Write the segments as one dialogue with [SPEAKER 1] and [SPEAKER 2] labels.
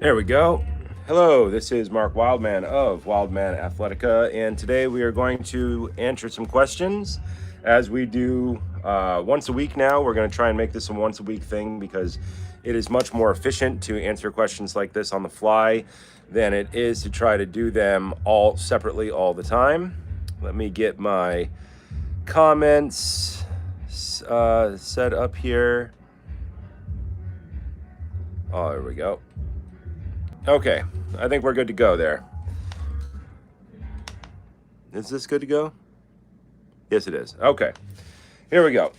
[SPEAKER 1] There we go. Hello, this is Mark Wildman of Wildman Athletica, and today we are going to answer some questions as we do once a week now. We're going to try and make this a once a week thing because it is much more efficient to answer questions like this on the fly than it is to try to do them all separately all the time. Let me get my comments set up here. Oh, there we go. Okay, I think we're good to go there. Is this good to go? Yes, it is. Okay, here we go.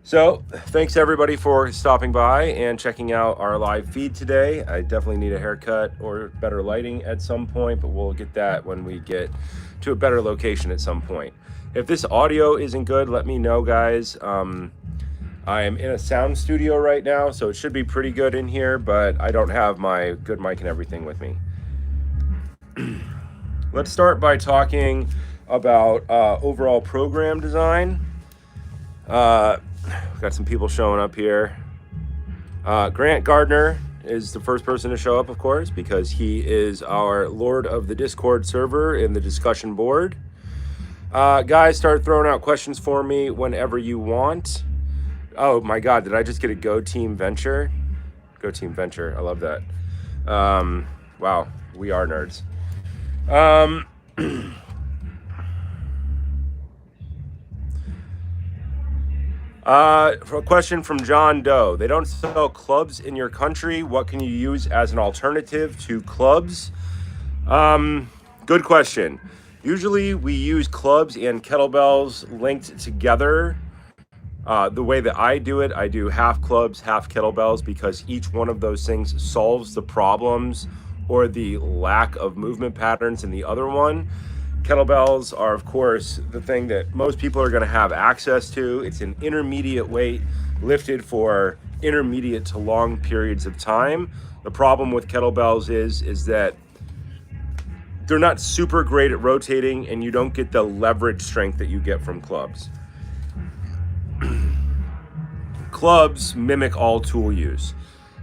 [SPEAKER 1] So, thanks everybody for stopping by and checking out our live feed today. I definitely need a haircut or better lighting at some point, but we'll get that when we get to a better location at some point. If this audio isn't good, let me know, guys. I am in a sound studio right now, so it should be pretty good in here, but I don't have my good mic and everything with me. Let's start by talking about overall program design. Got some people showing up here. Grant Gardner is the first person to show up, of course, because he is our Lord of the Discord server in the discussion board. Guys, start throwing out questions for me whenever you want. Oh my God, did I just get a Go Team Venture? Go Team Venture, I love that. Wow, we are nerds. A question from John Doe. They don't sell clubs in your country. What can you use as an alternative to clubs? Good question. Usually we use clubs and kettlebells linked together. The way that I do it, I do half clubs, half kettlebells, because each one of those things solves the problems or the lack of movement patterns in the other one. Kettlebells are, of course, the thing that most people are going to have access to. It's an intermediate weight lifted for intermediate to long periods of time. The problem with kettlebells is that they're not super great at rotating, and you don't get the leverage strength that you get from clubs. Clubs mimic all tool use.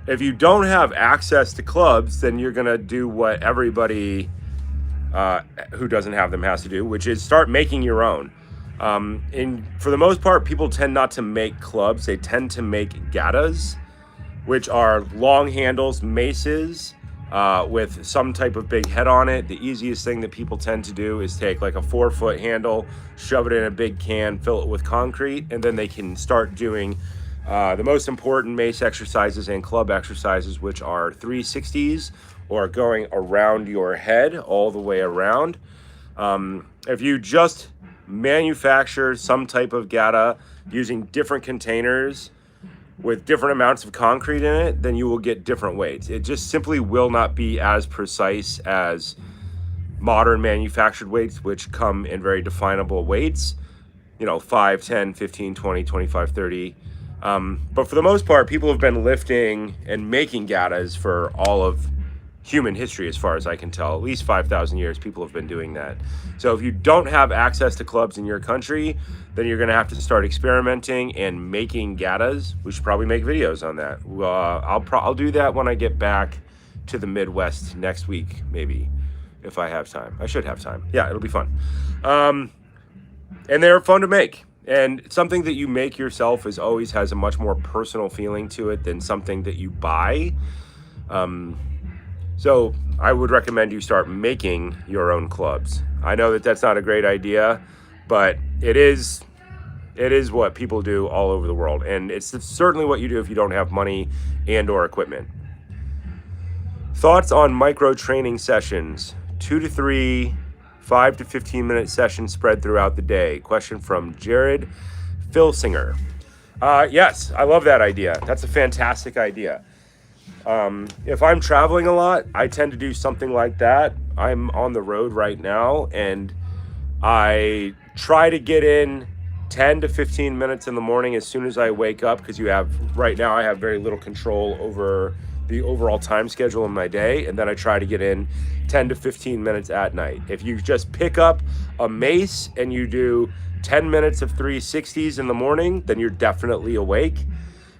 [SPEAKER 1] If you don't have access to clubs, then you're going to do what everybody who doesn't have them has to do, which is start making your own. And for the most part, people tend not to make clubs. They tend to make gatas, which are long handles, maces, with some type of big head on it. The easiest thing that people tend to do is take like a 4-foot handle, shove it in a big can, fill it with concrete, and then they can start doing the most important mace exercises and club exercises, which are 360s, or going around your head all the way around. If you just manufacture some type of gata using different containers with different amounts of concrete in it, then you will get different weights. It just simply will not be as precise as modern manufactured weights, which come in very definable weights, 5, 10, 15, 20, 25, 30. But for the most part, people have been lifting and making gatas for all of human history, as far as I can tell. At least 5,000 years, people have been doing that. So if you don't have access to clubs in your country, then you're going to have to start experimenting and making gatas. We should probably make videos on that. I'll do that when I get back to the Midwest next week, maybe, if I have time. I should have time. Yeah, it'll be fun. And they're fun to make. And something that you make yourself always has a much more personal feeling to it than something that you buy. So I would recommend you start making your own clubs. I know that that's not a great idea, but it is what people do all over the world. And it's certainly what you do if you don't have money and or equipment. Thoughts on micro training sessions, 2 to 3, 5 to 15 minute sessions spread throughout the day. Question from Jared Filsinger. Yes, I love that idea. That's a fantastic idea. If I'm traveling a lot, I tend to do something like that. I'm on the road right now, and I try to get in 10 to 15 minutes in the morning as soon as I wake up, because right now I have very little control over the overall time schedule in my day, and then I try to get in 10 to 15 minutes at night. If you just pick up a mace and you do 10 minutes of 360s in the morning, then you're definitely awake.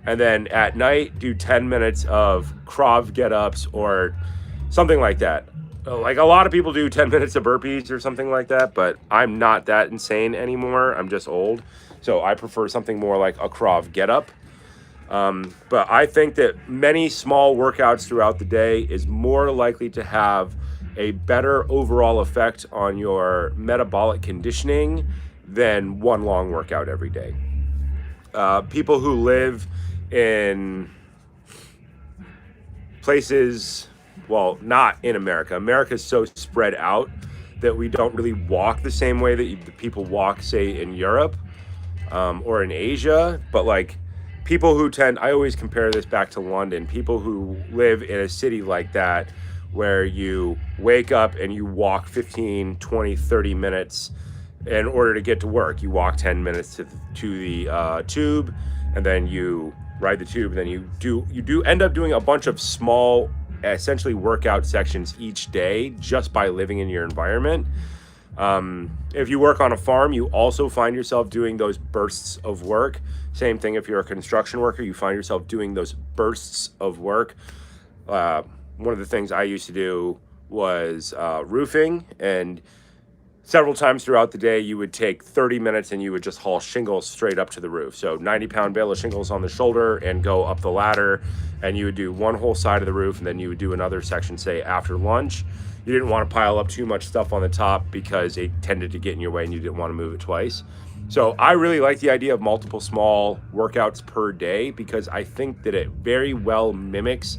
[SPEAKER 1] And then at night, do 10 minutes of Krav get-ups or something like that. Like a lot of people do 10 minutes of burpees or something like that, but I'm not that insane anymore. I'm just old. So I prefer something more like a Krav get-up. But I think that many small workouts throughout the day is more likely to have a better overall effect on your metabolic conditioning than one long workout every day. People who live in places, well, not in America. America is so spread out that we don't really walk the same way that the people walk, say, in Europe or in Asia. But like people who tend, I always compare this back to London, people who live in a city like that, where you wake up and you walk 15, 20, 30 minutes in order to get to work. You walk 10 minutes to the tube, and then you ride the tube, and then you do end up doing a bunch of small, essentially workout sections each day just by living in your environment. If you work on a farm, you also find yourself doing those bursts of work. Same thing if you're a construction worker, you find yourself doing those bursts of work. One of the things I used to do was roofing, and several times throughout the day, you would take 30 minutes and you would just haul shingles straight up to the roof. So 90-pound bale of shingles on the shoulder and go up the ladder, and you would do one whole side of the roof, and then you would do another section, say, after lunch. You didn't want to pile up too much stuff on the top because it tended to get in your way and you didn't want to move it twice. So I really like the idea of multiple small workouts per day because I think that it very well mimics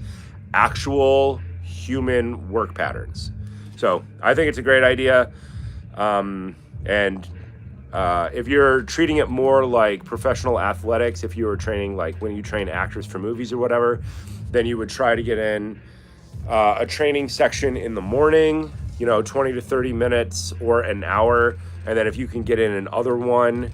[SPEAKER 1] actual human work patterns. So I think it's a great idea. If you're treating it more like professional athletics, if you were training like when you train actors for movies or whatever, then you would try to get in a training section in the morning, 20 to 30 minutes or an hour. And then if you can get in another one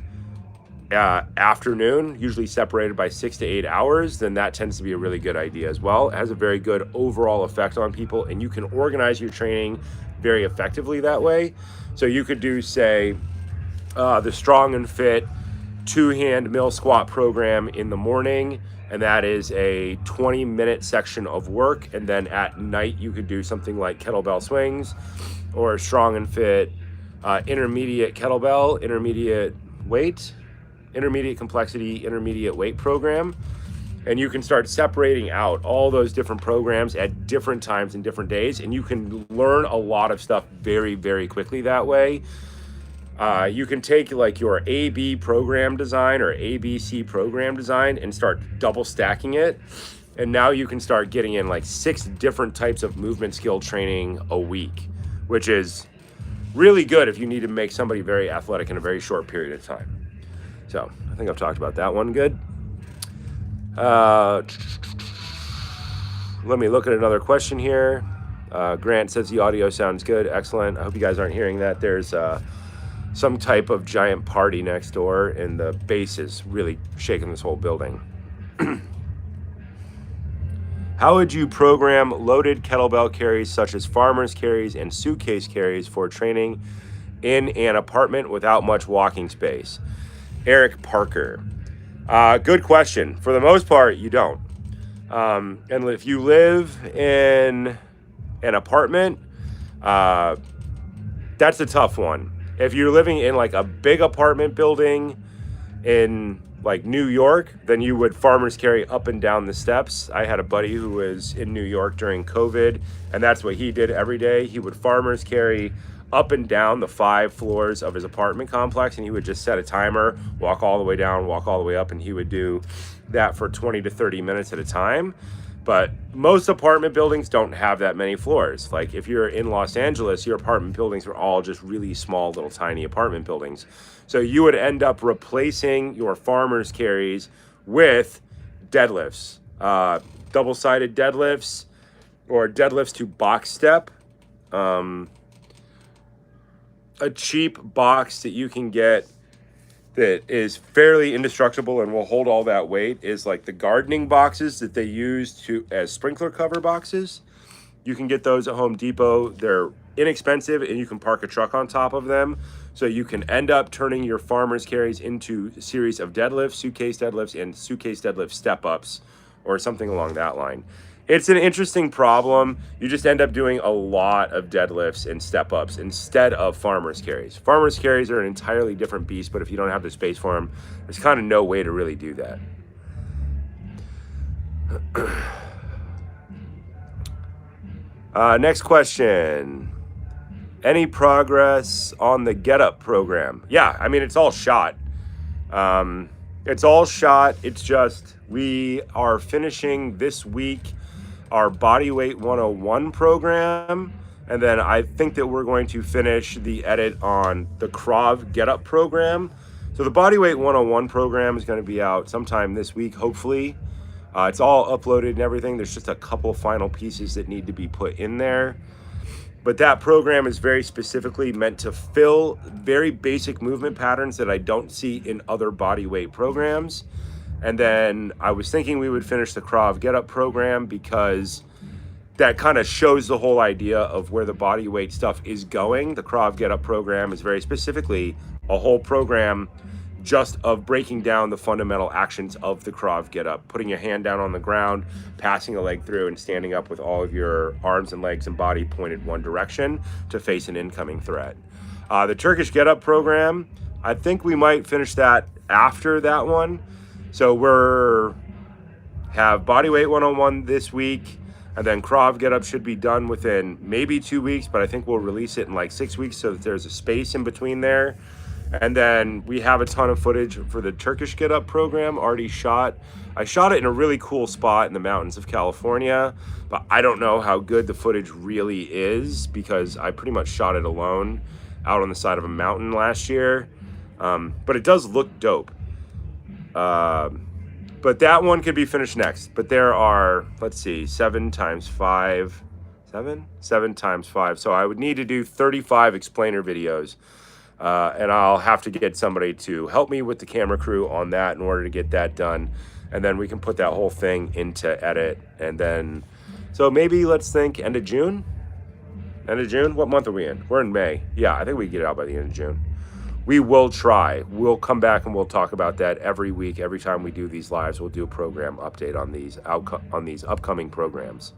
[SPEAKER 1] afternoon, usually separated by 6 to 8 hours, then that tends to be a really good idea as well. It has a very good overall effect on people, and you can organize your training very effectively that way. So you could do, say, the Strong and Fit 2-hand mill squat program in the morning, and that is a 20-minute section of work. And then at night, you could do something like kettlebell swings or Strong and Fit intermediate kettlebell, intermediate weight, intermediate complexity, intermediate weight program. And you can start separating out all those different programs at different times and different days. And you can learn a lot of stuff very, very quickly that way. You can take like your AB program design or ABC program design and start double stacking it. And now you can start getting in like 6 different types of movement skill training a week, which is really good if you need to make somebody very athletic in a very short period of time. So I think I've talked about that one good. Let me look at another question here. Grant says the audio sounds good. Excellent. I hope you guys aren't hearing that. There's some type of giant party next door, and the bass is really shaking this whole building. How would you program loaded kettlebell carries such as farmer's carries and suitcase carries for training in an apartment without much walking space? Eric Parker. Good question. For the most part, you don't. And if you live in an apartment, that's a tough one. If you're living in like a big apartment building in like New York, then you would farmer's carry up and down the steps. I had a buddy who was in New York during COVID, and that's what he did every day. He would farmer's carry up and down the 5 floors of his apartment complex, and he would just set a timer, walk all the way down, walk all the way up, and he would do that for 20 to 30 minutes at a time. But most apartment buildings don't have that many floors. Like if you're in Los Angeles, your apartment buildings are all just really small, little tiny apartment buildings. So you would end up replacing your farmer's carries with deadlifts, double-sided deadlifts or deadlifts to box step. A cheap box that you can get that is fairly indestructible and will hold all that weight is like the gardening boxes that they use as sprinkler cover boxes. You can get those at Home Depot. They're inexpensive and you can park a truck on top of them. So you can end up turning your farmer's carries into a series of deadlifts, suitcase deadlifts, and suitcase deadlift step-ups, or something along that line. It's an interesting problem. You just end up doing a lot of deadlifts and step-ups instead of farmer's carries. Farmer's carries are an entirely different beast, but if you don't have the space for them, there's kind of no way to really do that. Next question. Any progress on the Get Up program? Yeah, I mean, it's all shot. It's all shot. It's just we are finishing this week our Bodyweight 101 program. And then I think that we're going to finish the edit on the Krav Get Up program. So the Bodyweight 101 program is going to be out sometime this week, hopefully. It's all uploaded and everything. There's just a couple final pieces that need to be put in there. But that program is very specifically meant to fill very basic movement patterns that I don't see in other bodyweight programs. And then I was thinking we would finish the Krav Get Up program because that kind of shows the whole idea of where the bodyweight stuff is going. The Krav Get Up program is very specifically a whole program just of breaking down the fundamental actions of the Krav Get Up, putting your hand down on the ground, passing a leg through, and standing up with all of your arms and legs and body pointed one direction to face an incoming threat. The Turkish Get Up program, I think we might finish that after that one. So we're have Bodyweight 101 this week, and then Krav Get Up should be done within maybe 2 weeks, but I think we'll release it in like 6 weeks so that there's a space in between there. And then we have a ton of footage for the Turkish Get Up program already shot. I shot it in a really cool spot in the mountains of California, but I don't know how good the footage really is because I pretty much shot it alone out on the side of a mountain last year. But it does look dope. But that one could be finished next. But there are, let's see, 7 times 5. 7 times 5. So I would need to do 35 explainer videos. And I'll have to get somebody to help me with the camera crew on that in order to get that done. And then we can put that whole thing into edit. And then, so maybe let's think end of June? End of June? What month are we in? We're in May. Yeah, I think we can get it out by the end of June. We will try. We'll come back and we'll talk about that every week. Every time we do these lives, we'll do a program update on these upcoming programs.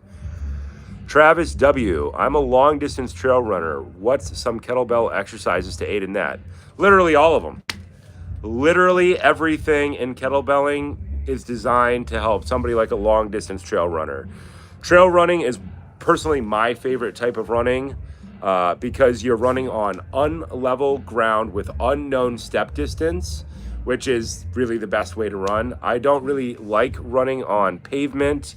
[SPEAKER 1] Travis W. I'm a long distance trail runner. What's some kettlebell exercises to aid in that? Literally all of them. Literally everything in kettlebelling is designed to help somebody like a long distance trail runner. Trail running is personally my favorite type of running because you're running on unlevel ground with unknown step distance, which is really the best way to run. I don't really like running on pavement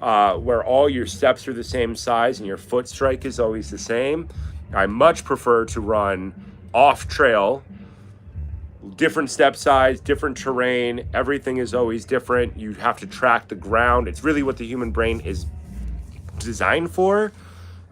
[SPEAKER 1] where all your steps are the same size and your foot strike is always the same. I much prefer to run off trail, different step size, different terrain. Everything is always different. You have to track the ground. It's really what the human brain is designed for.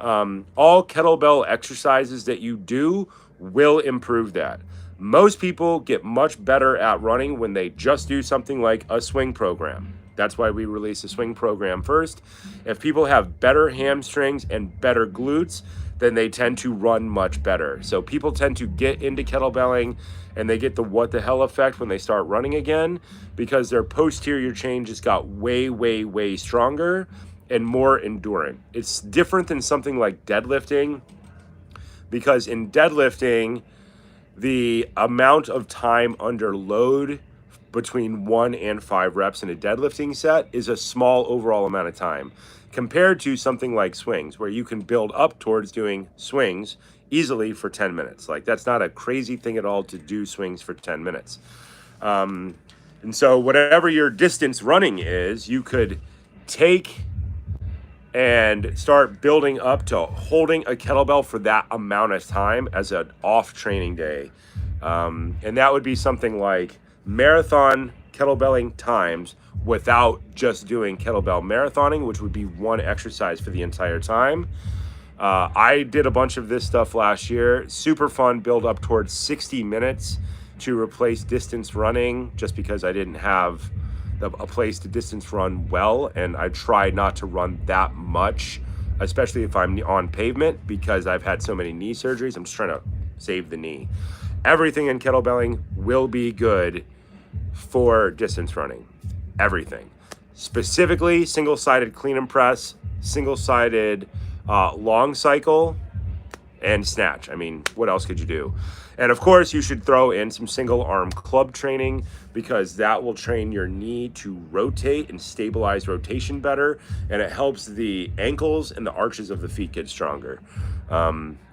[SPEAKER 1] All kettlebell exercises that you do will improve that. Most people get much better at running when they just do something like a swing program. That's why we release a swing program first. If people have better hamstrings and better glutes, then they tend to run much better. So people tend to get into kettlebelling and they get the what the hell effect when they start running again because their posterior chain just got way, way, way stronger and more endurant. It's different than something like deadlifting because in deadlifting, the amount of time under load between 1 and 5 reps in a deadlifting set is a small overall amount of time compared to something like swings where you can build up towards doing swings easily for 10 minutes. Like that's not a crazy thing at all to do swings for 10 minutes. And so whatever your distance running is, you could take and start building up to holding a kettlebell for that amount of time as an off training day. And that would be something like marathon kettlebelling times without just doing kettlebell marathoning, which would be one exercise for the entire time. I did a bunch of this stuff last year. Super fun, build up towards 60 minutes to replace distance running just because I didn't have a place to distance run well, and I try not to run that much, especially if I'm on pavement because I've had so many knee surgeries. I'm just trying to save the knee. Everything in kettlebelling will be good for distance running. Everything. Specifically, single-sided clean and press, single-sided long cycle, and snatch. I mean, what else could you do? And of course, you should throw in some single arm club training, because that will train your knee to rotate and stabilize rotation better, and it helps the ankles and the arches of the feet get stronger.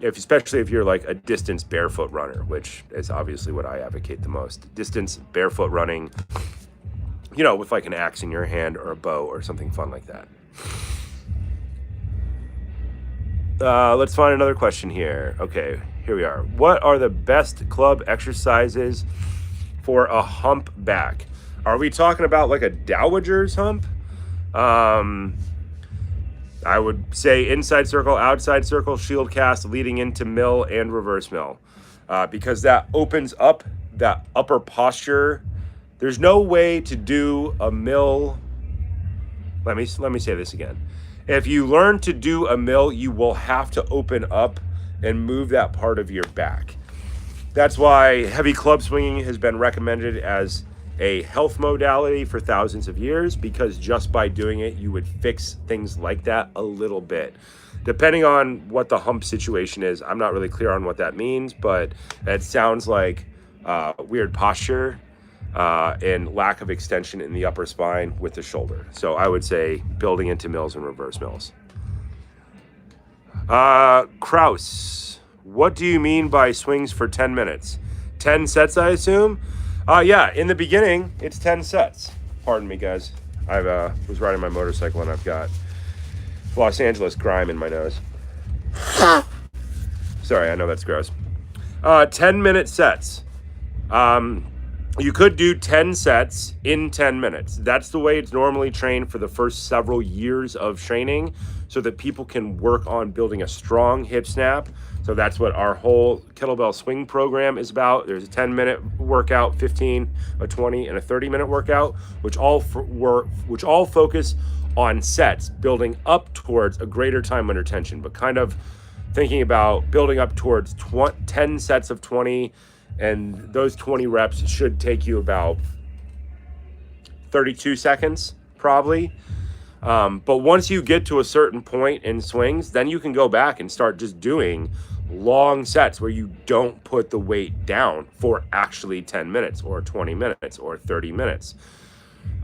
[SPEAKER 1] Especially if you're like a distance barefoot runner, which is obviously what I advocate the most. Distance barefoot running, you know, with like an axe in your hand or a bow or something fun like that. Let's find another question here. Okay, here we are. What are the best club exercises for a hump back? Are we talking about like a dowager's hump? I would say inside circle, outside circle, shield cast, leading into mill and reverse mill, because that opens up that upper posture. There's no way to do a mill. Let me say this again. If you learn to do a mill, you will have to open up and move that part of your back. That's why heavy club swinging has been recommended as a health modality for thousands of years, because just by doing it, you would fix things like that a little bit. Depending on what the hump situation is, I'm not really clear on what that means, but it sounds like weird posture and lack of extension in the upper spine with the shoulder. So I would say building into mills and reverse mills. Kraus, what do you mean by swings for 10 minutes? 10 sets, I assume? Yeah, in the beginning, it's 10 sets. Pardon me, guys. I was riding my motorcycle and I've got Los Angeles grime in my nose. Sorry, I know that's gross. 10-minute sets. You could do 10 sets in 10 minutes. That's the way it's normally trained for the first several years of training, so that people can work on building a strong hip snap. So that's what our whole kettlebell swing program is about. There's a 10-minute workout, 15, a 20, and a 30-minute workout, which all focus on sets, building up towards a greater time under tension, but kind of thinking about building up towards 10 sets of 20, and those 20 reps should take you about 32 seconds, probably. But once you get to a certain point in swings, then you can go back and start just doing long sets where you don't put the weight down for actually 10 minutes or 20 minutes or 30 minutes.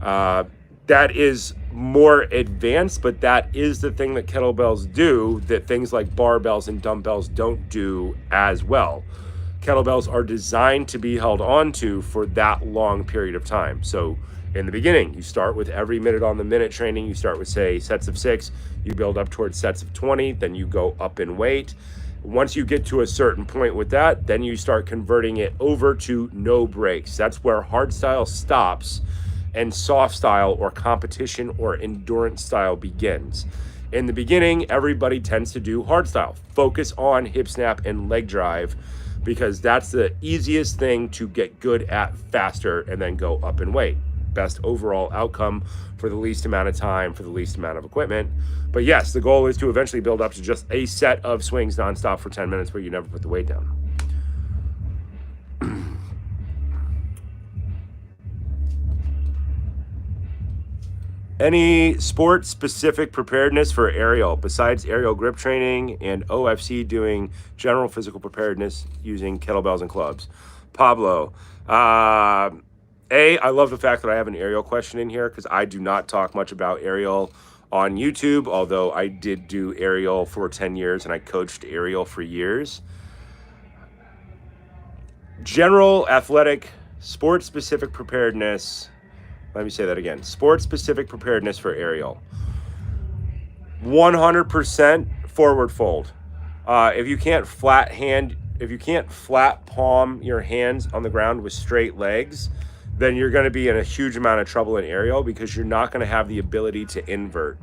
[SPEAKER 1] That is more advanced, but that is the thing that kettlebells do that things like barbells and dumbbells don't do as well. Kettlebells are designed to be held on to for that long period of time. So in the beginning, you start with every minute on the minute training. You start with, say, sets of 6. You build up towards sets of 20. Then you go up in weight. Once you get to a certain point with that, then you start converting it over to no breaks. That's where hard style stops and soft style or competition or endurance style begins. In the beginning, everybody tends to do hard style. Focus on hip snap and leg drive, because that's the easiest thing to get good at faster and then go up in weight. Best overall outcome for the least amount of time, for the least amount of equipment. But yes, the goal is to eventually build up to just a set of swings nonstop for 10 minutes where you never put the weight down. Any sport-specific preparedness for aerial, besides aerial grip training and OFC doing general physical preparedness using kettlebells and clubs? Pablo, I love the fact that I have an aerial question in here, because I do not talk much about aerial on YouTube, although I did do aerial for 10 years and I coached aerial for years. General athletic, sport-specific preparedness. Let me say that again. Sport-specific preparedness for aerial. 100% forward fold. If you can't flat palm your hands on the ground with straight legs, then you're going to be in a huge amount of trouble in aerial, because you're not going to have the ability to invert.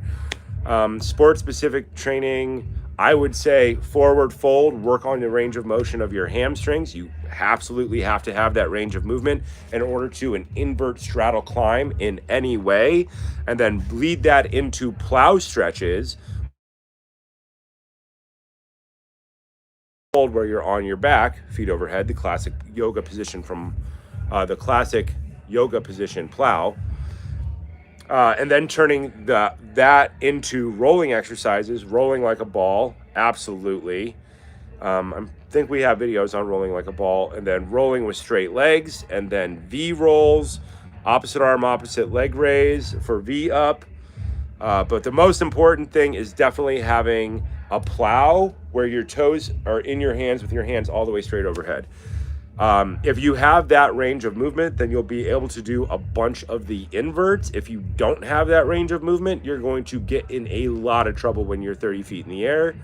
[SPEAKER 1] Sport-specific training, I would say forward fold, work on the range of motion of your hamstrings. You absolutely have to have that range of movement in order to an invert straddle climb in any way, and then bleed that into plow stretches where you're on your back, feet overhead, the classic yoga position from plow, and then turning that into rolling exercises, rolling like a ball, absolutely. I think we have videos on rolling like a ball, and then rolling with straight legs, and then V rolls, opposite arm, opposite leg raise for V up. But the most important thing is definitely having a plow where your toes are in your hands with your hands all the way straight overhead. If you have that range of movement, then you'll be able to do a bunch of the inverts. If you don't have that range of movement, you're going to get in a lot of trouble when you're 30 feet in the air.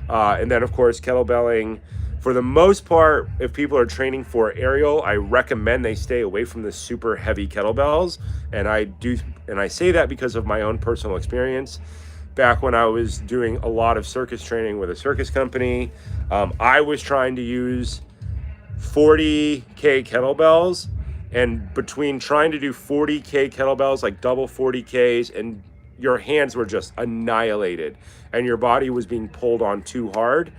[SPEAKER 1] And then, of course, kettlebelling. For the most part, if people are training for aerial, I recommend they stay away from the super heavy kettlebells. And I say that because of my own personal experience. Back when I was doing a lot of circus training with a circus company, I was trying to use 40K kettlebells, and between trying to do 40K kettlebells, like double 40Ks, and your hands were just annihilated and your body was being pulled on too hard.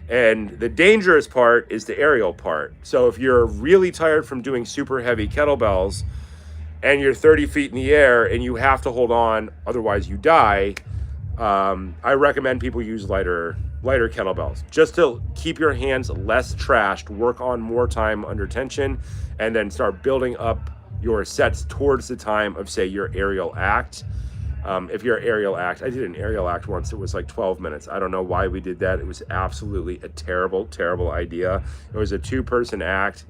[SPEAKER 1] And the dangerous part is the aerial part. So if you're really tired from doing super heavy kettlebells and you're 30 feet in the air and you have to hold on, otherwise you die, I recommend people use lighter kettlebells just to keep your hands less trashed, work on more time under tension, and then start building up your sets towards the time of, say, your aerial act. If you're aerial act, I did an aerial act once. It was like 12 minutes. I don't know why we did that. It was absolutely a terrible, terrible idea. It was a 2-person act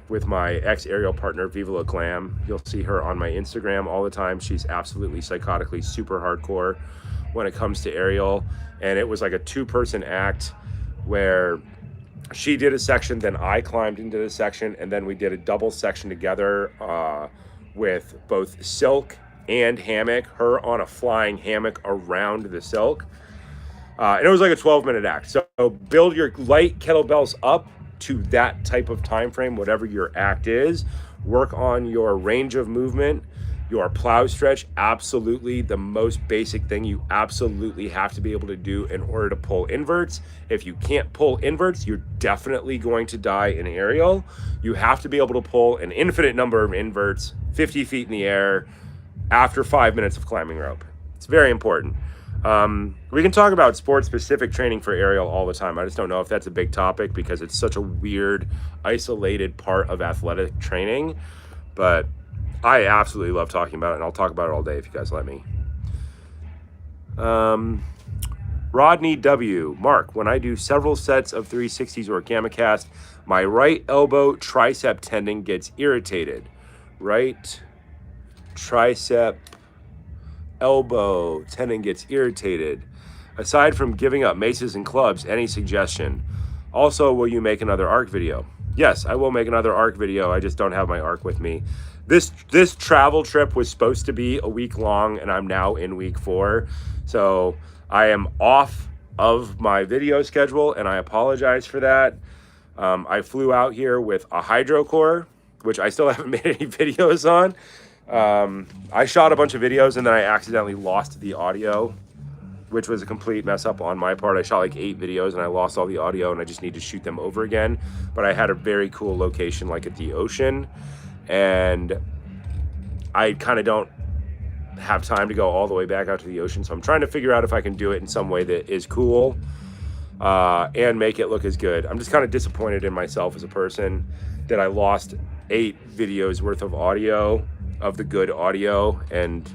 [SPEAKER 1] with my ex-aerial partner, Viva La Glam. You'll see her on my Instagram all the time. She's absolutely psychotically super hardcore when it comes to aerial. And it was like a 2-person act where she did a section, then I climbed into the section, and then we did a double section together with both silk and hammock, her on a flying hammock around the silk. And it was like a 12-minute act. So build your light kettlebells up to that type of time frame, whatever your act is. Work on your range of movement, your plow stretch. Absolutely the most basic thing you absolutely have to be able to do in order to pull inverts. If you can't pull inverts, you're definitely going to die in aerial. You have to be able to pull an infinite number of inverts 50 feet in the air after 5 minutes of climbing rope. It's very important. We can talk about sport-specific training for aerial all the time. I just don't know if that's a big topic because it's such a weird, isolated part of athletic training. But I absolutely love talking about it, and I'll talk about it all day if you guys let me. Rodney W. Mark, when I do several sets of 360s or gamma cast, my right elbow tricep tendon gets irritated. Right tricep elbow tendon gets irritated. Aside from giving up maces and clubs, any suggestion? Also, will you make another arc video? Yes, I will make another arc video. I just don't have my arc with me. This travel trip was supposed to be a week long, and I'm now in week 4. So I am off of my video schedule, and I apologize for that. I flew out here with a hydrocore, which I still haven't made any videos on. I shot a bunch of videos and then I accidentally lost the audio, which was a complete mess up on my part. I shot like 8 videos and I lost all the audio and I just need to shoot them over again. But I had a very cool location like at the ocean, and I kind of don't have time to go all the way back out to the ocean. So I'm trying to figure out if I can do it in some way that is cool and make it look as good. I'm just kind of disappointed in myself as a person that I lost 8 videos worth of audio, of the good audio, and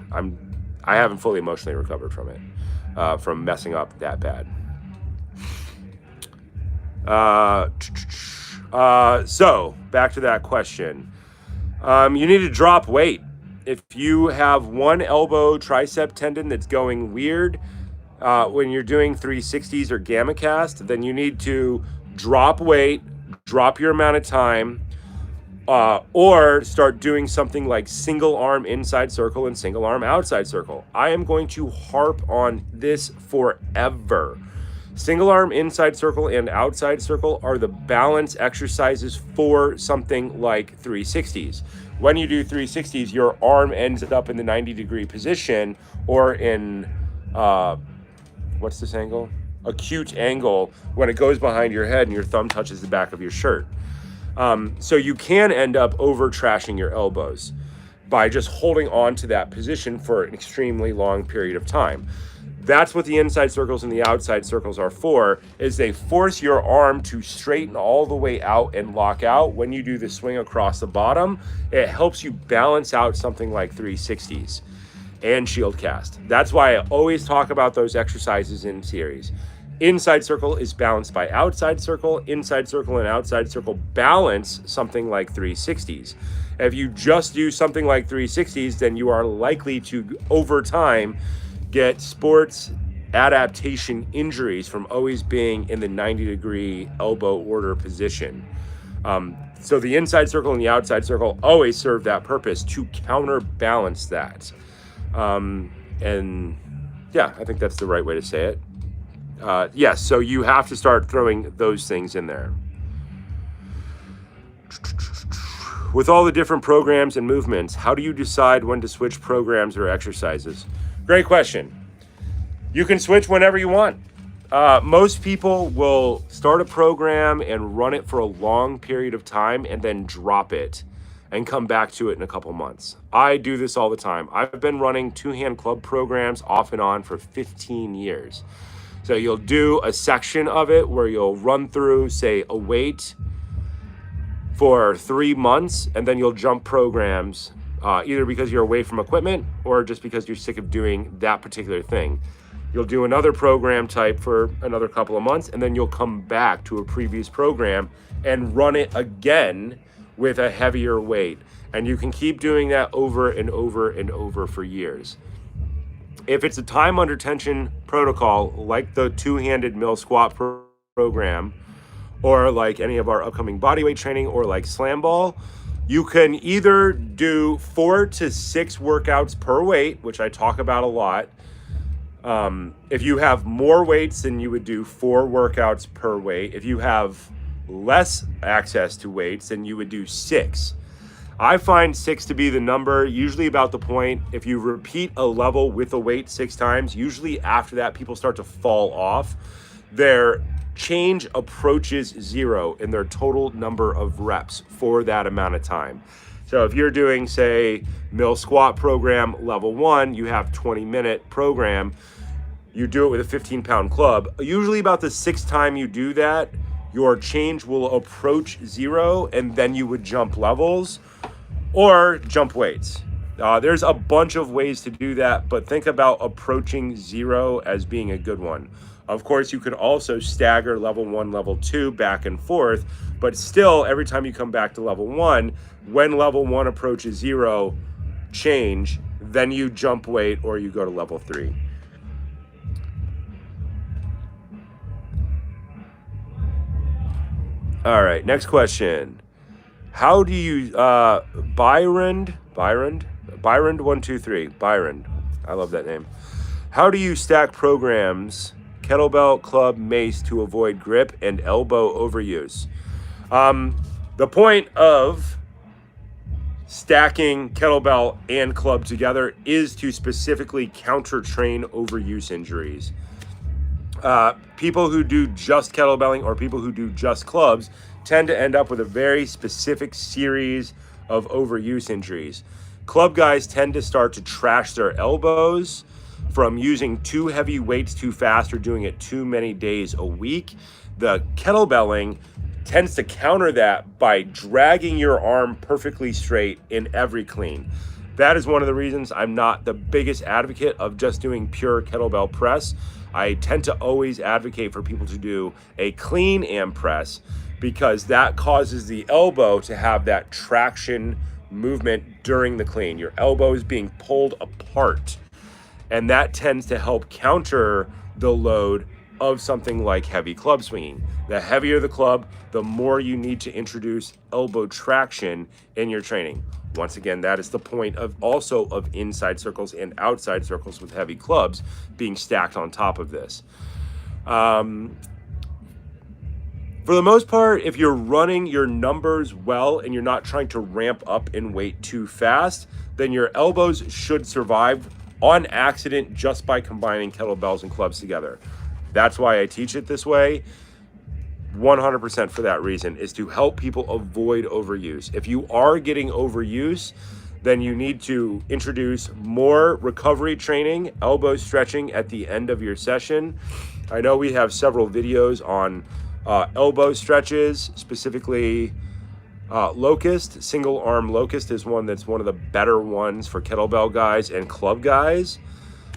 [SPEAKER 1] I haven't fully emotionally recovered from it, from messing up that bad. So back to that question. You need to drop weight. If you have one elbow tricep tendon that's going weird when you're doing 360s or gamma cast, then you need to drop weight, drop your amount of time, or start doing something like single arm inside circle and single arm outside circle. I am going to harp on this forever. Single arm inside circle and outside circle are the balance exercises for something like 360s. When you do 360s, your arm ends up in the 90-degree position, or in, what's this angle? acute angle when it goes behind your head and your thumb touches the back of your shirt. So you can end up over trashing your elbows by just holding on to that position for an extremely long period of time. That's what the inside circles and the outside circles are for, is they force your arm to straighten all the way out and lock out. When you do the swing across the bottom, it helps you balance out something like 360s and shield cast. That's why I always talk about those exercises in series. Inside circle is balanced by outside circle. Inside circle and outside circle balance something like 360s. If you just do something like 360s, then you are likely to, over time, get sports adaptation injuries from always being in the 90-degree elbow order position. So the inside circle and the outside circle always serve that purpose, to counterbalance that. And yeah, I think that's the right way to say it. Yes, so you have to start throwing those things in there. With all the different programs and movements, how do you decide when to switch programs or exercises? Great question. You can switch whenever you want. Most people will start a program and run it for a long period of time and then drop it and come back to it in a couple months. I do this all the time. I've been running two-hand club programs off and on for 15 years. So you'll do a section of it where you'll run through, say, a weight for 3 months, and then you'll jump programs, either because you're away from equipment or just because you're sick of doing that particular thing. You'll do another program type for another couple of months, and then you'll come back to a previous program and run it again with a heavier weight. And you can keep doing that over and over and over for years. If it's a time under tension protocol, like the two-handed mill squat program, or like any of our upcoming bodyweight training, or like slam ball, you can either do 4 to 6 workouts per weight, which I talk about a lot. If you have more weights, then you would do 4 workouts per weight. If you have less access to weights, then you would do 6. I find 6 to be the number, usually about the point. If you repeat a level with a weight 6 times, usually after that, people start to fall off. Their change approaches 0 in their total number of reps for that amount of time. So if you're doing, say, mill squat program level 1, you have 20-minute program, you do it with a 15-pound club. Usually about the 6th time you do that, your change will approach 0, and then you would jump levels or jump weights. There's a bunch of ways to do that, but think about approaching 0 as being a good one. Of course, you could also stagger level 1, level 2 back and forth, but still, every time you come back to level 1, when level 1 approaches 0, change, then you jump weight or you go to level 3. All right, next question. How do you, Byron123, Byron, I love that name. How do you stack programs, kettlebell, club, mace, to avoid grip and elbow overuse? The point of stacking kettlebell and club together is to specifically counter-train overuse injuries. People who do just kettlebelling or people who do just clubs tend to end up with a very specific series of overuse injuries. Club guys tend to start to trash their elbows from using too heavy weights too fast or doing it too many days a week. The kettlebelling tends to counter that by dragging your arm perfectly straight in every clean. That is one of the reasons I'm not the biggest advocate of just doing pure kettlebell press. I tend to always advocate for people to do a clean and press, because that causes the elbow to have that traction movement during the clean. Your elbow is being pulled apart, and that tends to help counter the load of something like heavy club swinging. The heavier the club, the more you need to introduce elbow traction in your training. Once again, that is the point of also of inside circles and outside circles with heavy clubs being stacked on top of this. For the most part, if you're running your numbers well and you're not trying to ramp up in weight too fast, then your elbows should survive on accident just by combining kettlebells and clubs together. That's why I teach it this way. 100% for that reason, is to help people avoid overuse. If you are getting overuse, then you need to introduce more recovery training, elbow stretching at the end of your session. I know we have several videos on elbow stretches, specifically locust. Single arm locust is one that's one of the better ones for kettlebell guys and club guys.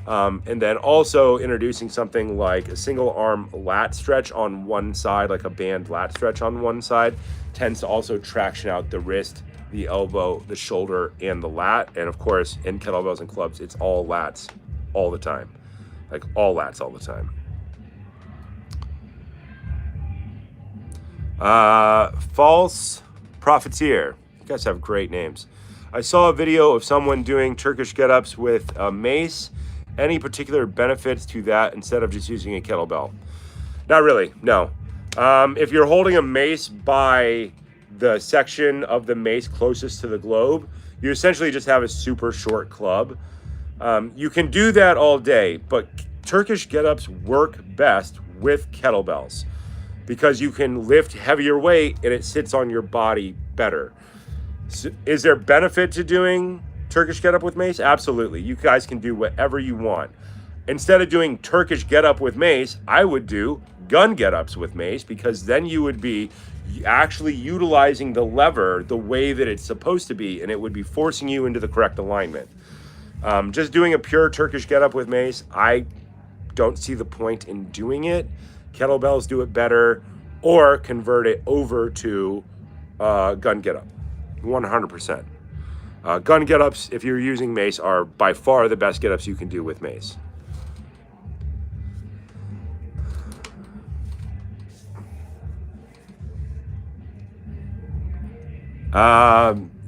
[SPEAKER 1] And then also introducing something like a single arm lat stretch on one side, like a band lat stretch on one side, tends to also traction out the wrist, the elbow, the shoulder, and the lat. And of course, in kettlebells and clubs, it's all lats all the time, like all lats all the time. False Profiteer. You guys have great names. I saw a video of someone doing Turkish get-ups with a mace. Any particular benefits to that instead of just using a kettlebell? Not really, no. If you're holding a mace by the section of the mace closest to the globe, you essentially just have a super short club. You can do that all day, but Turkish get-ups work best with kettlebells because you can lift heavier weight and it sits on your body better. So is there benefit to doing Turkish get-up with mace? Absolutely. You guys can do whatever you want. Instead of doing Turkish get-up with mace, I would do gun get-ups with mace, because then you would be actually utilizing the lever the way that it's supposed to be, and it would be forcing you into the correct alignment. Just doing a pure Turkish get-up with mace, I don't see the point in doing it. Kettlebells do it better, or convert it over to gun get-up, 100%. Gun get-ups, if you're using mace, are by far the best get-ups you can do with mace.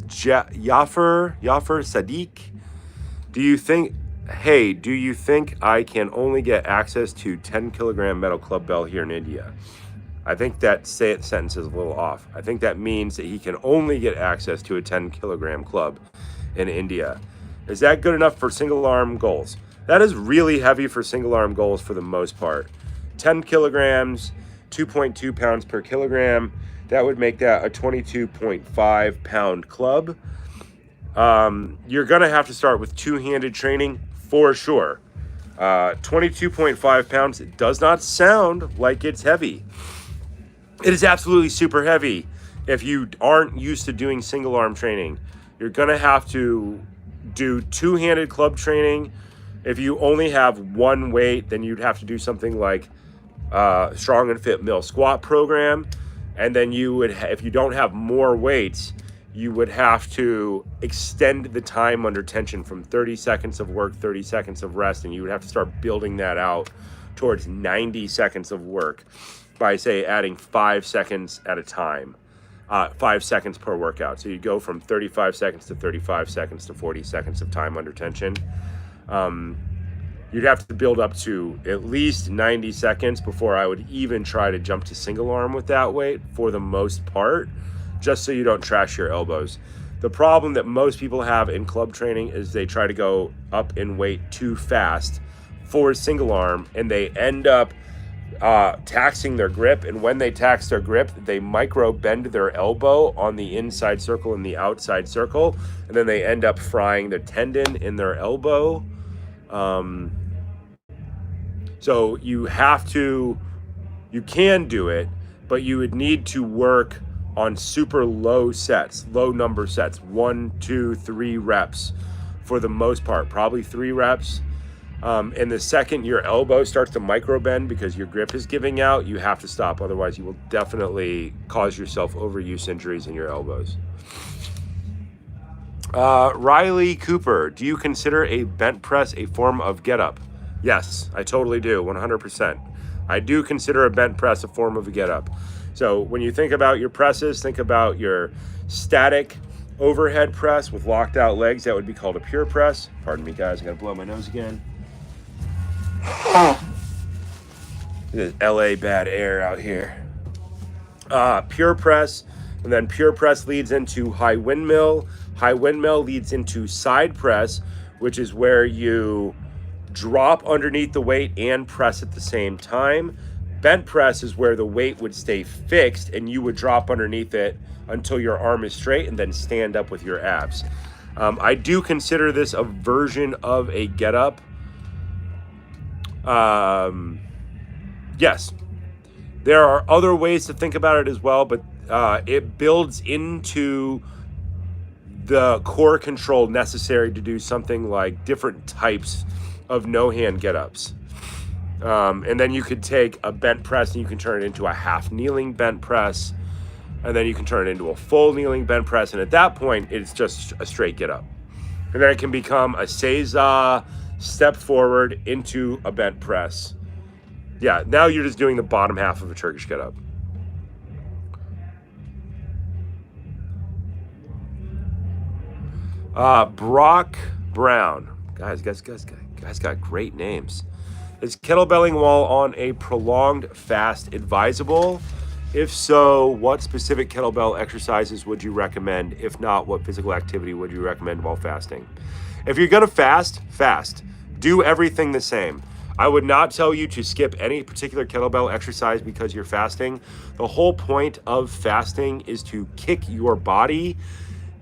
[SPEAKER 1] Jaffer Sadiq, do you think I can only get access to 10 kilogram metal club bell here in India? I think that sentence is a little off. I think that means that he can only get access to a 10 kilogram club in India. Is that good enough for single arm goals? That is really heavy for single arm goals for the most part. 10 kilograms, 2.2 pounds per kilogram. That would make that a 22.5 pound club. You're gonna have to start with two-handed training for sure. 22.5 pounds, it does not sound like it's heavy. It is absolutely super heavy. If you aren't used to doing single arm training, you're gonna have to do two-handed club training. If you only have one weight, then you'd have to do something like Strong and Fit Mill Squat program. And then you would, if you don't have more weights, you would have to extend the time under tension from 30 seconds of work, 30 seconds of rest, and you would have to start building that out towards 90 seconds of work by, say, adding 5 seconds at a time, 5 seconds per workout. So you go from 35 seconds to 35 seconds to 40 seconds of time under tension. You'd have to build up to at least 90 seconds before I would even try to jump to single arm with that weight for the most part, just so you don't trash your elbows. The problem that most people have in club training is they try to go up in weight too fast for single arm, and they end up taxing their grip. And when they tax their grip, they micro bend their elbow on the inside circle and the outside circle, and then they end up frying the tendon in their elbow. So you can do it, but you would need to work on super low sets, low number sets, 1, 2, 3 reps for the most part, probably 3 reps. And the second your elbow starts to micro bend because your grip is giving out, you have to stop. Otherwise, you will definitely cause yourself overuse injuries in your elbows. Riley Cooper, do you consider a bent press a form of get-up? Yes, I totally do, 100%. I do consider a bent press a form of a get-up. So when you think about your presses, think about your static overhead press with locked out legs. That would be called a pure press. Pardon me, guys, I gotta blow my nose again. There's LA bad air out here. Pure press, and then pure press leads into high windmill. High windmill leads into side press, which is where you drop underneath the weight and press at the same time. Bent press is where the weight would stay fixed and you would drop underneath it until your arm is straight and then stand up with your abs. I do consider this a version of a get up. Yes, there are other ways to think about it as well, but it builds into the core control necessary to do something like different types of no-hand get-ups. And then you could take a bent press and you can turn it into a half kneeling bent press, and then you can turn it into a full kneeling bent press, and at that point it's just a straight get-up. And then it can become a seiza, step forward into a bent press. Yeah, now you're just doing the bottom half of a Turkish get-up. Brock Brown. Guys got great names. Is kettlebelling while on a prolonged fast advisable? If so, what specific kettlebell exercises would you recommend? If not, what physical activity would you recommend while fasting? If you're gonna fast, do everything the same. I would not tell you to skip any particular kettlebell exercise because you're fasting. The whole point of fasting is to kick your body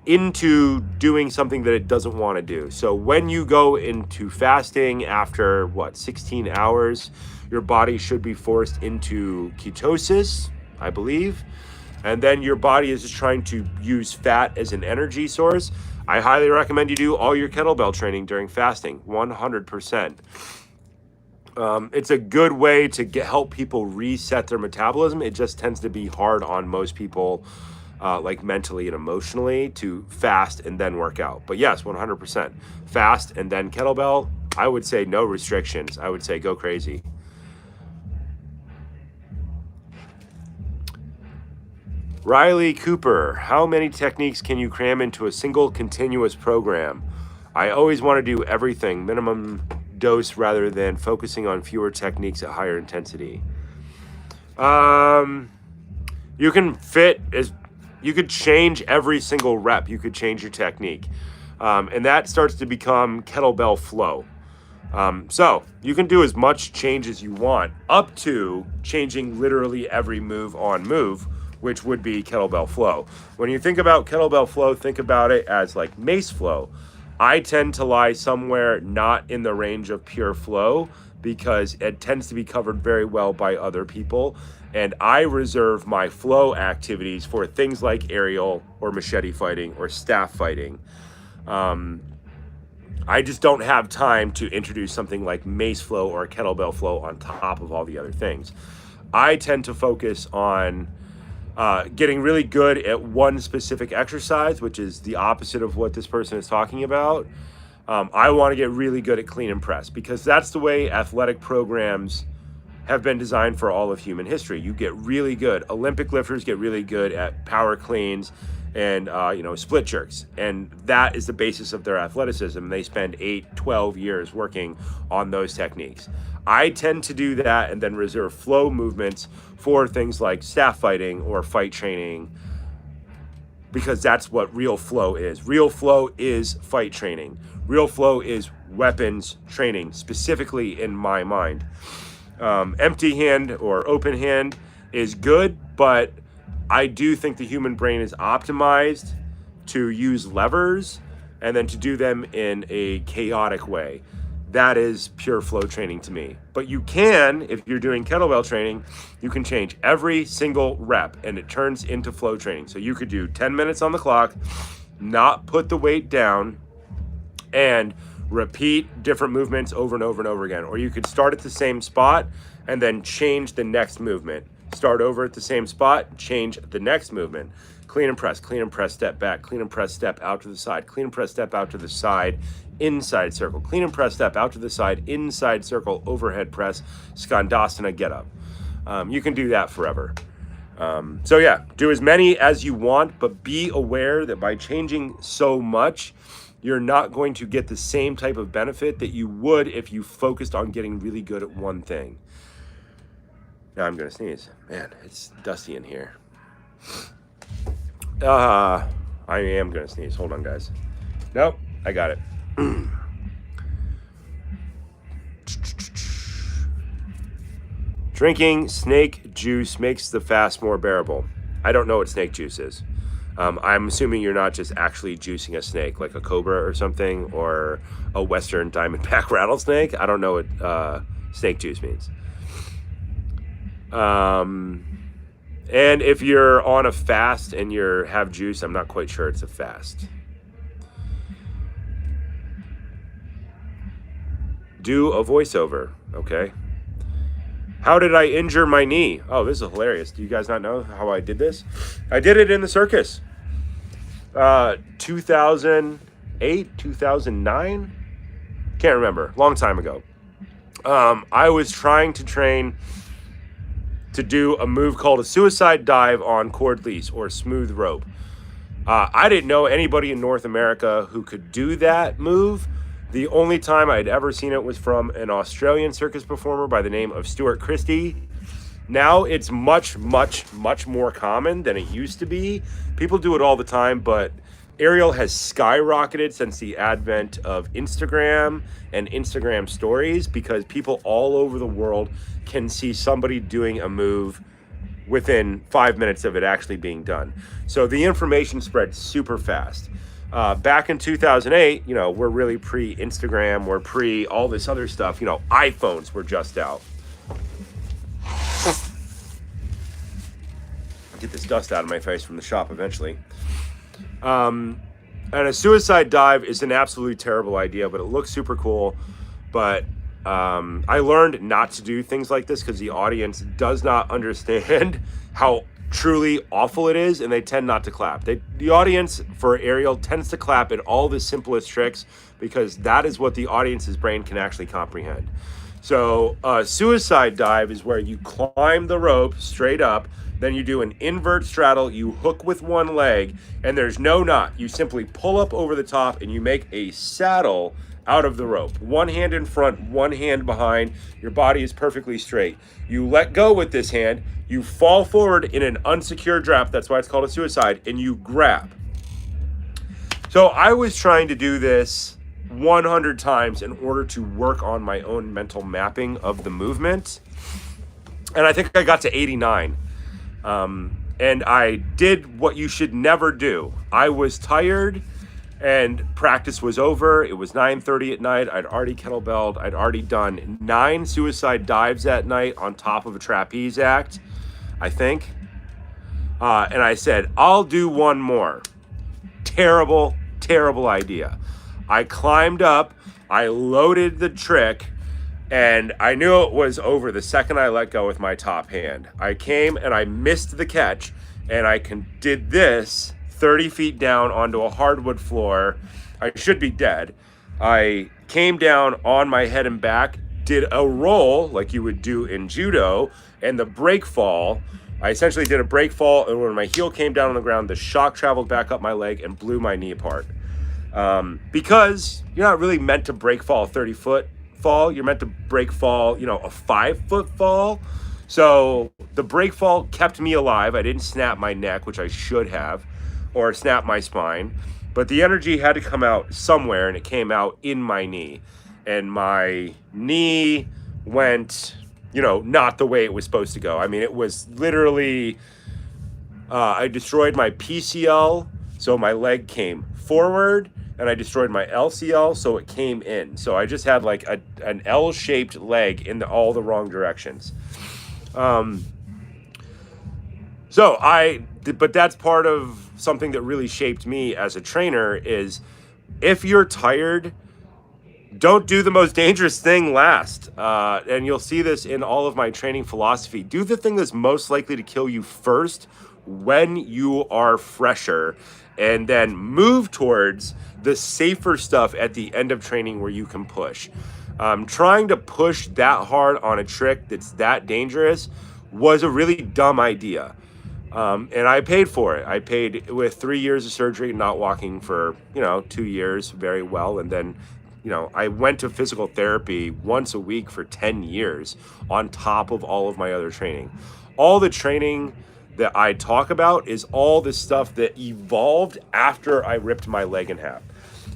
[SPEAKER 1] into doing something that it doesn't want to do. So when you go into fasting after 16 hours, your body should be forced into ketosis, I believe. And then your body is just trying to use fat as an energy source. I highly recommend you do all your kettlebell training during fasting, 100%. It's a good way to help people reset their metabolism. It just tends to be hard on most people, like mentally and emotionally, to fast and then work out. But yes, 100%. Fast and then kettlebell, I would say no restrictions. I would say go crazy. Riley Cooper, how many techniques can you cram into a single continuous program? I always want to do everything, minimum dose rather than focusing on fewer techniques at higher intensity. You could change every single rep. You could change your technique. And that starts to become kettlebell flow. So you can do as much change as you want, up to changing literally every move on move, which would be kettlebell flow. When you think about kettlebell flow, think about it as like Mace flow. I tend to lie somewhere not in the range of pure flow because it tends to be covered very well by other people. And I reserve my flow activities for things like aerial or machete fighting or staff fighting. I just don't have time to introduce something like Mace flow or kettlebell flow on top of all the other things. I tend to focus on getting really good at one specific exercise, which is the opposite of what this person is talking about. I want to get really good at clean and press because that's the way athletic programs have been designed for all of human history. You get really good. Olympic lifters get really good at power cleans and split jerks, and that is the basis of their athleticism. They spend 8-12 years working on those techniques. I tend to do that and then reserve flow movements for things like staff fighting or fight training, because that's what real flow is. Real flow is fight training. Real flow is weapons training, specifically in my mind. Empty hand or open hand is good, but I do think the human brain is optimized to use levers and then to do them in a chaotic way. That is pure flow training to me. But you can, if you're doing kettlebell training, you can change every single rep and it turns into flow training. So you could do 10 minutes on the clock, not put the weight down, and repeat different movements over and over and over again. Or you could start at the same spot and then change the next movement. Start over at the same spot, change the next movement. Clean and press, step back, clean and press, step out to the side, clean and press, step out to the side, inside circle, clean and press, step out to the side, inside circle, overhead press, skandasana, get up. You can do that forever. So yeah, do as many as you want, but be aware that by changing so much, you're not going to get the same type of benefit that you would if you focused on getting really good at one thing. Now I'm gonna sneeze. Man, it's dusty in here. I am gonna sneeze. Hold on, guys. Nope, I got it. Drinking snake juice makes the fast more bearable. I don't know what snake juice is. I'm assuming you're not just actually juicing a snake, like a cobra or something, or a Western diamondback rattlesnake. I don't know what snake juice means. And if you're on a fast and you have juice, I'm not quite sure it's a fast. Do a voiceover, okay? How did I injure my knee? Oh, this is hilarious. Do you guys not know how I did this? I did it in the circus. 2008, 2009? Can't remember. Long time ago. I was trying to train to do a move called a suicide dive on cord leash or smooth rope. I didn't know anybody in North America who could do that move. The only time I'd ever seen it was from an Australian circus performer by the name of Stuart Christie. Now it's much, much, much more common than it used to be. People do it all the time, but aerial has skyrocketed since the advent of Instagram and Instagram stories because people all over the world can see somebody doing a move within 5 minutes of it actually being done. So the information spread super fast. Back in 2008, we're really pre-Instagram, we're pre all this other stuff. iPhones were just out. Get this dust out of my face from the shop eventually. And a suicide dive is an absolutely terrible idea, but it looks super cool. But I learned not to do things like this because the audience does not understand how truly awful it is, and they tend not to clap. The audience for aerial tends to clap at all the simplest tricks because that is what the audience's brain can actually comprehend. So a suicide dive is where you climb the rope straight up, then you do an invert straddle, you hook with one leg, and there's no knot. You simply pull up over the top and you make a saddle out of the rope. One hand in front, one hand behind. Your body is perfectly straight. You let go with this hand, you fall forward in an unsecure draft, that's why it's called a suicide, and you grab. So I was trying to do this 100 times in order to work on my own mental mapping of the movement. And I think I got to 89. And I did what you should never do. I was tired and practice was over. It was 9:30 at night. I'd already kettlebelled. I'd already done 9 suicide dives that night on top of a trapeze act, I think. And I said, I'll do one more. Terrible, terrible idea. I climbed up, I loaded the trick, and I knew it was over the second I let go with my top hand. I came and I missed the catch, and I did this 30 feet down onto a hardwood floor. I should be dead. I came down on my head and back, did a roll like you would do in judo, and the break fall. I essentially did a break fall, and when my heel came down on the ground, the shock traveled back up my leg and blew my knee apart. Because you're not really meant to break fall a 30-foot fall. You're meant to break fall, a 5-foot fall. So the break fall kept me alive. I didn't snap my neck, which I should have, or snap my spine. But the energy had to come out somewhere, and it came out in my knee. And my knee went, not the way it was supposed to go. I mean, it was literally, I destroyed my PCL, so my leg came forward, and I destroyed my LCL, so it came in. So I just had like an L-shaped leg in all the wrong directions. But that's part of something that really shaped me as a trainer is if you're tired, don't do the most dangerous thing last. And you'll see this in all of my training philosophy. Do the thing that's most likely to kill you first when you are fresher, and then move towards the safer stuff at the end of training where you can push. Trying to push that hard on a trick that's that dangerous was a really dumb idea. And I paid for it. I paid with 3 years of surgery, not walking for, 2 years very well. And then, I went to physical therapy once a week for 10 years on top of all of my other training. All the training that I talk about is all the stuff that evolved after I ripped my leg in half.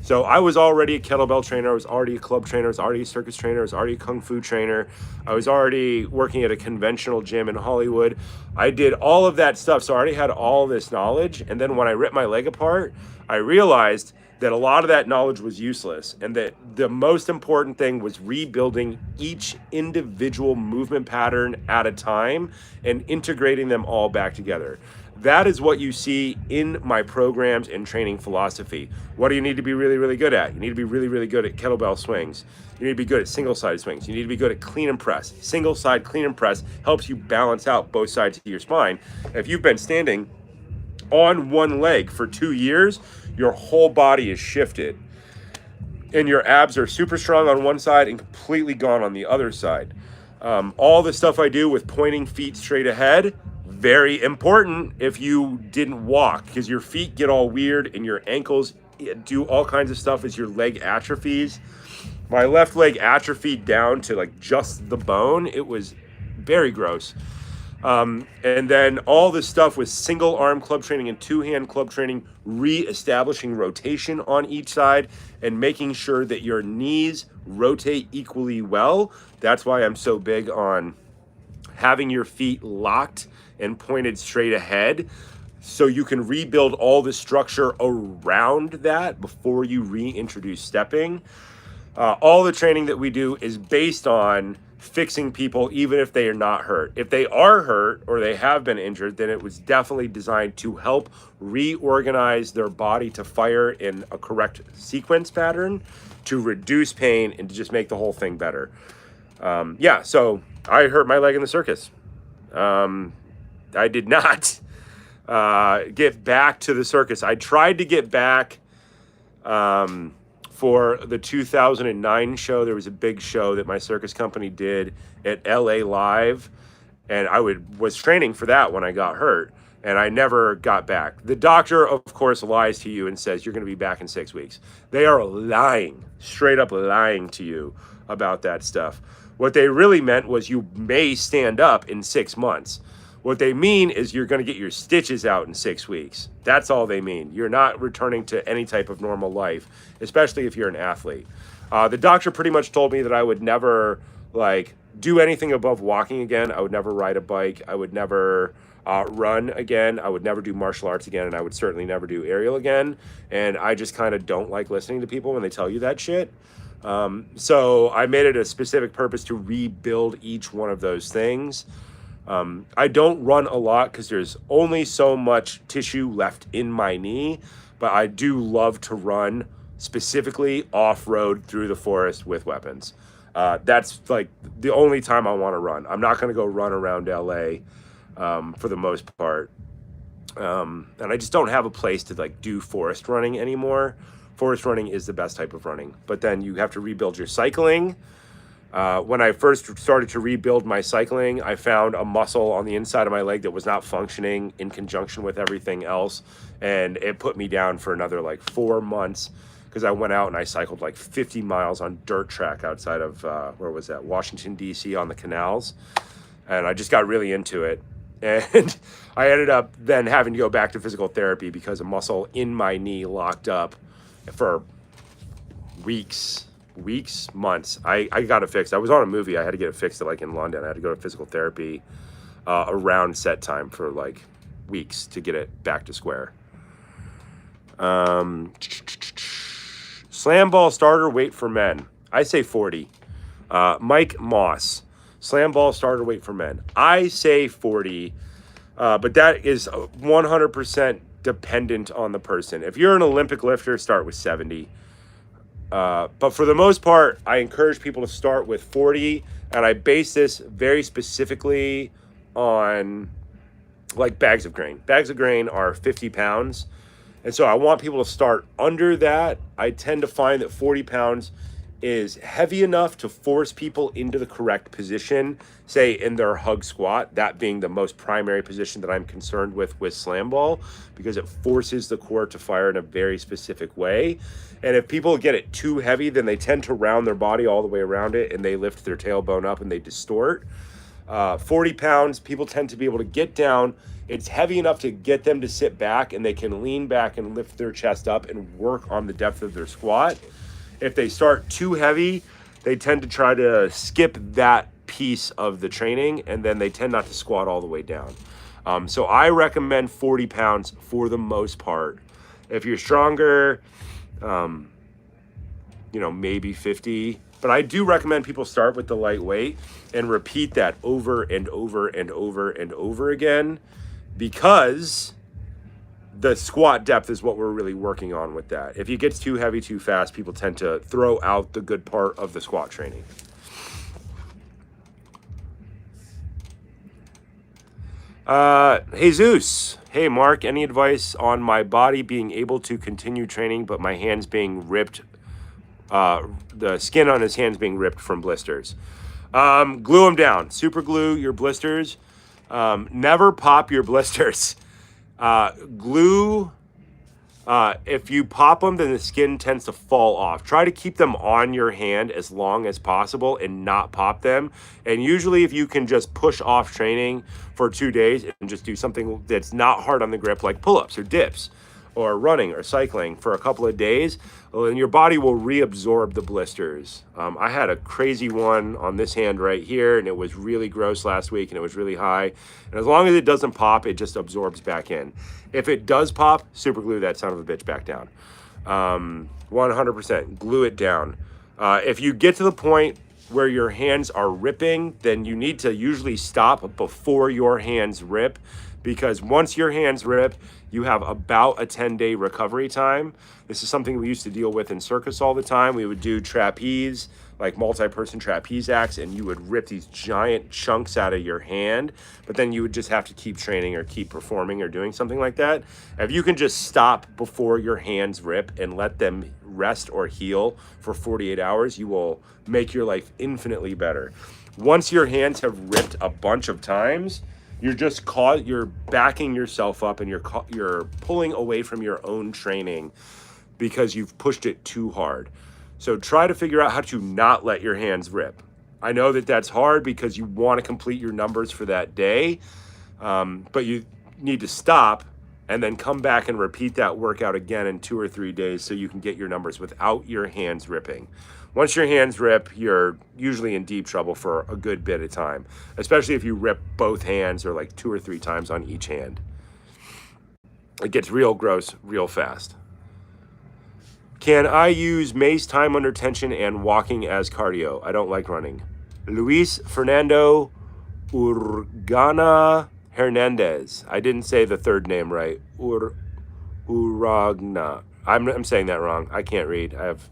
[SPEAKER 1] So I was already a kettlebell trainer. I was already a club trainer. I was already a circus trainer. I was already a kung fu trainer. I was already working at a conventional gym in Hollywood. I did all of that stuff. So I already had all this knowledge. And then when I ripped my leg apart, I realized that a lot of that knowledge was useless, and that the most important thing was rebuilding each individual movement pattern at a time and integrating them all back together. That is what you see in my programs and training philosophy. What do you need to be really, really good at? You need to be really, really good at kettlebell swings. You need to be good at single-sided swings. You need to be good at clean and press. Single-side clean and press helps you balance out both sides of your spine. If you've been standing on one leg for 2 years, your whole body is shifted. And your abs are super strong on one side and completely gone on the other side. All the stuff I do with pointing feet straight ahead, very important if you didn't walk, because your feet get all weird and your ankles do all kinds of stuff as your leg atrophies. My left leg atrophied down to like just the bone. It was very gross. And then all this stuff with single arm club training and two-hand club training, re-establishing rotation on each side and making sure that your knees rotate equally well. That's why I'm so big on having your feet locked and pointed straight ahead, so you can rebuild all the structure around that before you reintroduce stepping. All the training that we do is based on fixing people even if they are not hurt. If they are hurt or they have been injured, then it was definitely designed to help reorganize their body to fire in a correct sequence pattern, to reduce pain and to just make the whole thing better. Yeah, so I hurt my leg in the circus. I did not get back to the circus. I tried to get back for the 2009 show. There was a big show that my circus company did at LA Live, and I was training for that when I got hurt, and I never got back. The doctor, of course, lies to you and says you're going to be back in 6 weeks. They are lying, straight up lying to you about that stuff. What they really meant was you may stand up in 6 months. What they mean is you're going to get your stitches out in 6 weeks. That's all they mean. You're not returning to any type of normal life, especially if you're an athlete. The doctor pretty much told me that I would never do anything above walking again. I would never ride a bike. I would never run again. I would never do martial arts again, and I would certainly never do aerial again. And I just kind of don't like listening to people when they tell you that shit. So I made it a specific purpose to rebuild each one of those things. I don't run a lot because there's only so much tissue left in my knee, but I do love to run, specifically off-road through the forest with weapons. That's like the only time I want to run. I'm not going to go run around LA for the most part. And I just don't have a place to do forest running anymore. Forest running is the best type of running, but then you have to rebuild your cycling. When I first started to rebuild my cycling, I found a muscle on the inside of my leg that was not functioning in conjunction with everything else. And it put me down for another 4 months, because I went out and I cycled 50 miles on dirt track outside of, Washington, D.C. on the canals. And I just got really into it. And I ended up then having to go back to physical therapy because a muscle in my knee locked up for months. I got it fixed. I was on a movie. I had to get it fixed in London. I had to go to physical therapy around set time for weeks to get it back to square. Slam ball starter weight for men. I say 40. Mike Moss. Slam ball starter weight for men. I say 40, but that is 100% dependent on the person. If you're an Olympic lifter, start with 70. But for the most part, I encourage people to start with 40, and I base this very specifically on bags of grain. Bags of grain are 50 pounds, and so I want people to start under that. I tend to find that 40 pounds is heavy enough to force people into the correct position, say in their hug squat, that being the most primary position that I'm concerned with slam ball, because it forces the core to fire in a very specific way. And if people get it too heavy, then they tend to round their body all the way around it and they lift their tailbone up and they distort. 40 pounds, people tend to be able to get down. It's heavy enough to get them to sit back, and they can lean back and lift their chest up and work on the depth of their squat. If they start too heavy, they tend to try to skip that piece of the training, and then they tend not to squat all the way down. So I recommend 40 pounds for the most part. If you're stronger, maybe 50. But I do recommend people start with the lightweight and repeat that over and over and over and over again, because the squat depth is what we're really working on with that. If it gets too heavy too fast, people tend to throw out the good part of the squat training. Jesus. Hey, Mark, any advice on my body being able to continue training, but my hands being ripped, the skin on his hands being ripped from blisters? Glue them down. Super glue your blisters. Never pop your blisters. Glue, if you pop them, then the skin tends to fall off. Try to keep them on your hand as long as possible and not pop them. And usually if you can just push off training for 2 days and just do something that's not hard on the grip, like pull-ups or dips or running or cycling for a couple of days, and your body will reabsorb the blisters. I had a crazy one on this hand right here, and it was really gross last week, and it was really high. And as long as it doesn't pop, it just absorbs back in. If it does pop, super glue that son of a bitch back down. 100%, glue it down. If you get to the point where your hands are ripping, then you need to usually stop before your hands rip, because once your hands rip, you have about a 10-day recovery time. This is something we used to deal with in circus all the time. We would do trapeze, like multi-person trapeze acts, and you would rip these giant chunks out of your hand, but then you would just have to keep training or keep performing or doing something like that. If you can just stop before your hands rip and let them rest or heal for 48 hours, you will make your life infinitely better. Once your hands have ripped a bunch of times, you're backing yourself up, and you're pulling away from your own training because you've pushed it too hard. So try to figure out how to not let your hands rip. I know that that's hard because you want to complete your numbers for that day, but you need to stop and then come back and repeat that workout again in 2 or 3 days so you can get your numbers without your hands ripping. Once your hands rip, you're usually in deep trouble for a good bit of time, especially if you rip both hands or like 2 or 3 times on each hand. It gets real gross real fast. Can I use Mace time under tension and walking as cardio? I don't like running. Luis Fernando Urgana Hernandez. I didn't say the third name right. Uragna. I'm saying that wrong. I can't read. I have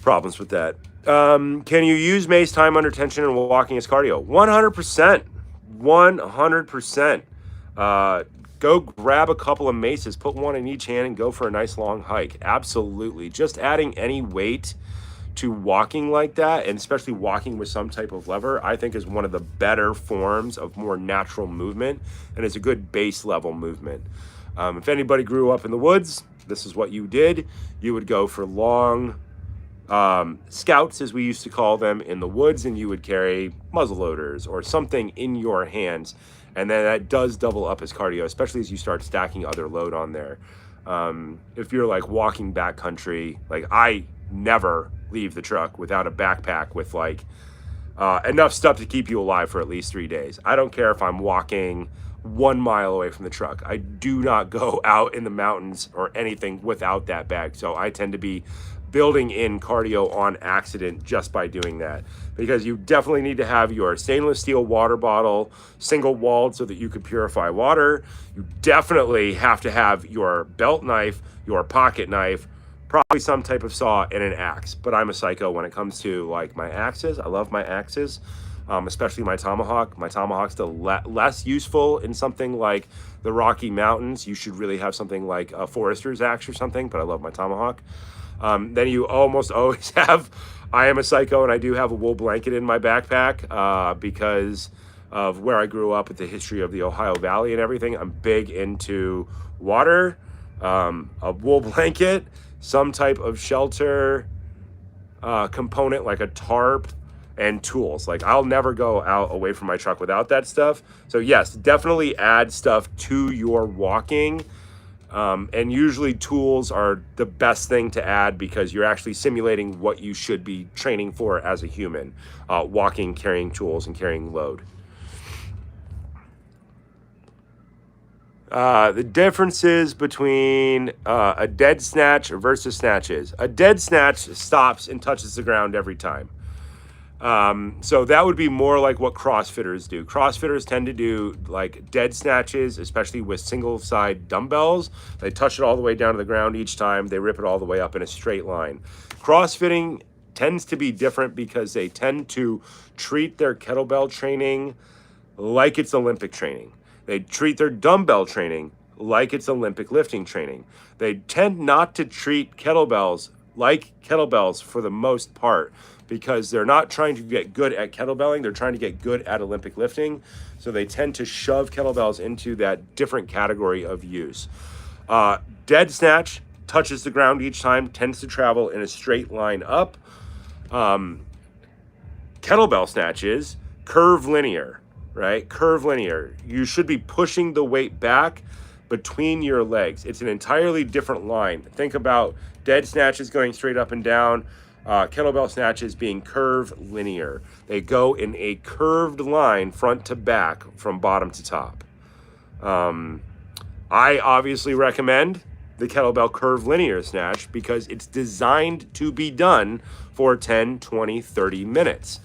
[SPEAKER 1] problems with that. Can you use Mace time under tension and walking as cardio? 100%. 100%. Go grab a couple of maces, put one in each hand, and go for a nice long hike. Absolutely. Just adding any weight to walking like that, and especially walking with some type of lever, I think is one of the better forms of more natural movement, and it's a good base level movement. If anybody grew up in the woods, this is what you did. You would go for long scouts, as we used to call them, in the woods, and you would carry muzzle loaders or something in your hands. And then that does double up as cardio, especially as you start stacking other load on there. If you're like walking backcountry, like I never leave the truck without a backpack with like enough stuff to keep you alive for at least 3 days. I don't care if I'm walking 1 mile away from the truck. I do not go out in the mountains or anything without that bag. So I tend to be building in cardio on accident just by doing that, because you definitely need to have your stainless steel water bottle single walled so that you can purify water. You definitely have to have your belt knife, your pocket knife, probably some type of saw, and an axe. But I'm a psycho when it comes to like my axes. I love my axes, especially my tomahawk. My tomahawk's the less useful in something like the Rocky Mountains. You should really have something like a forester's axe or something, but I love my tomahawk. Then you almost always have, I am a psycho, and I do have a wool blanket in my backpack because of where I grew up with the history of the Ohio Valley and everything. I'm big into water, a wool blanket, some type of shelter component like a tarp, and tools. Like I'll never go out away from my truck without that stuff. So yes, definitely add stuff to your walking. And usually tools are the best thing to add because you're actually simulating what you should be training for as a human, walking, carrying tools, and carrying load. The differences between a dead snatch versus snatches. A dead snatch stops and touches the ground every time. So that would be more like what CrossFitters do. CrossFitters tend to do like dead snatches, especially with single side dumbbells. They touch it all the way down to the ground each time. They rip it all the way up in a straight line. CrossFitting tends to be different because they tend to treat their kettlebell training like it's Olympic training. They treat their dumbbell training like it's Olympic lifting training. They tend not to treat kettlebells like kettlebells for the most part because they're not trying to get good at kettlebelling. They're trying to get good at Olympic lifting. So they tend to shove kettlebells into that different category of use. Dead snatch touches the ground each time, tends to travel in a straight line up. Kettlebell snatches, curve linear. Right? Curve linear. You should be pushing the weight back between your legs. It's an entirely different line. Think about dead snatches going straight up and down, kettlebell snatches being curve linear. They go in a curved line front to back from bottom to top. I obviously recommend the kettlebell curve linear snatch because it's designed to be done for 10, 20, 30 minutes.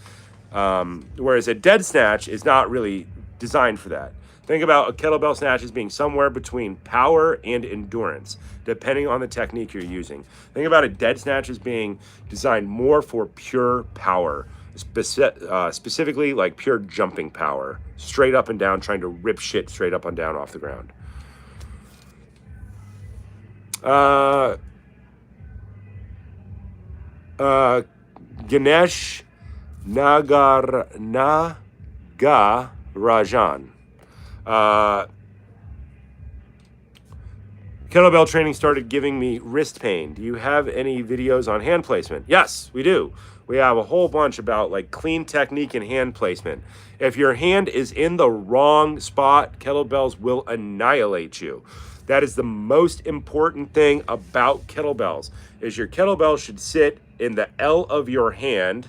[SPEAKER 1] Whereas a dead snatch is not really designed for that. Think about a kettlebell snatch as being somewhere between power and endurance, depending on the technique you're using. Think about a dead snatch as being designed more for pure power, specifically like pure jumping power, straight up and down, trying to rip shit straight up and down off the ground. Ganesh Nagarajan. Kettlebell training started giving me wrist pain. Do you have any videos on hand placement? Yes, we do. We have a whole bunch about like clean technique and hand placement. If your hand is in the wrong spot, kettlebells will annihilate you. That is the most important thing about kettlebells, is your kettlebell should sit in the L of your hand,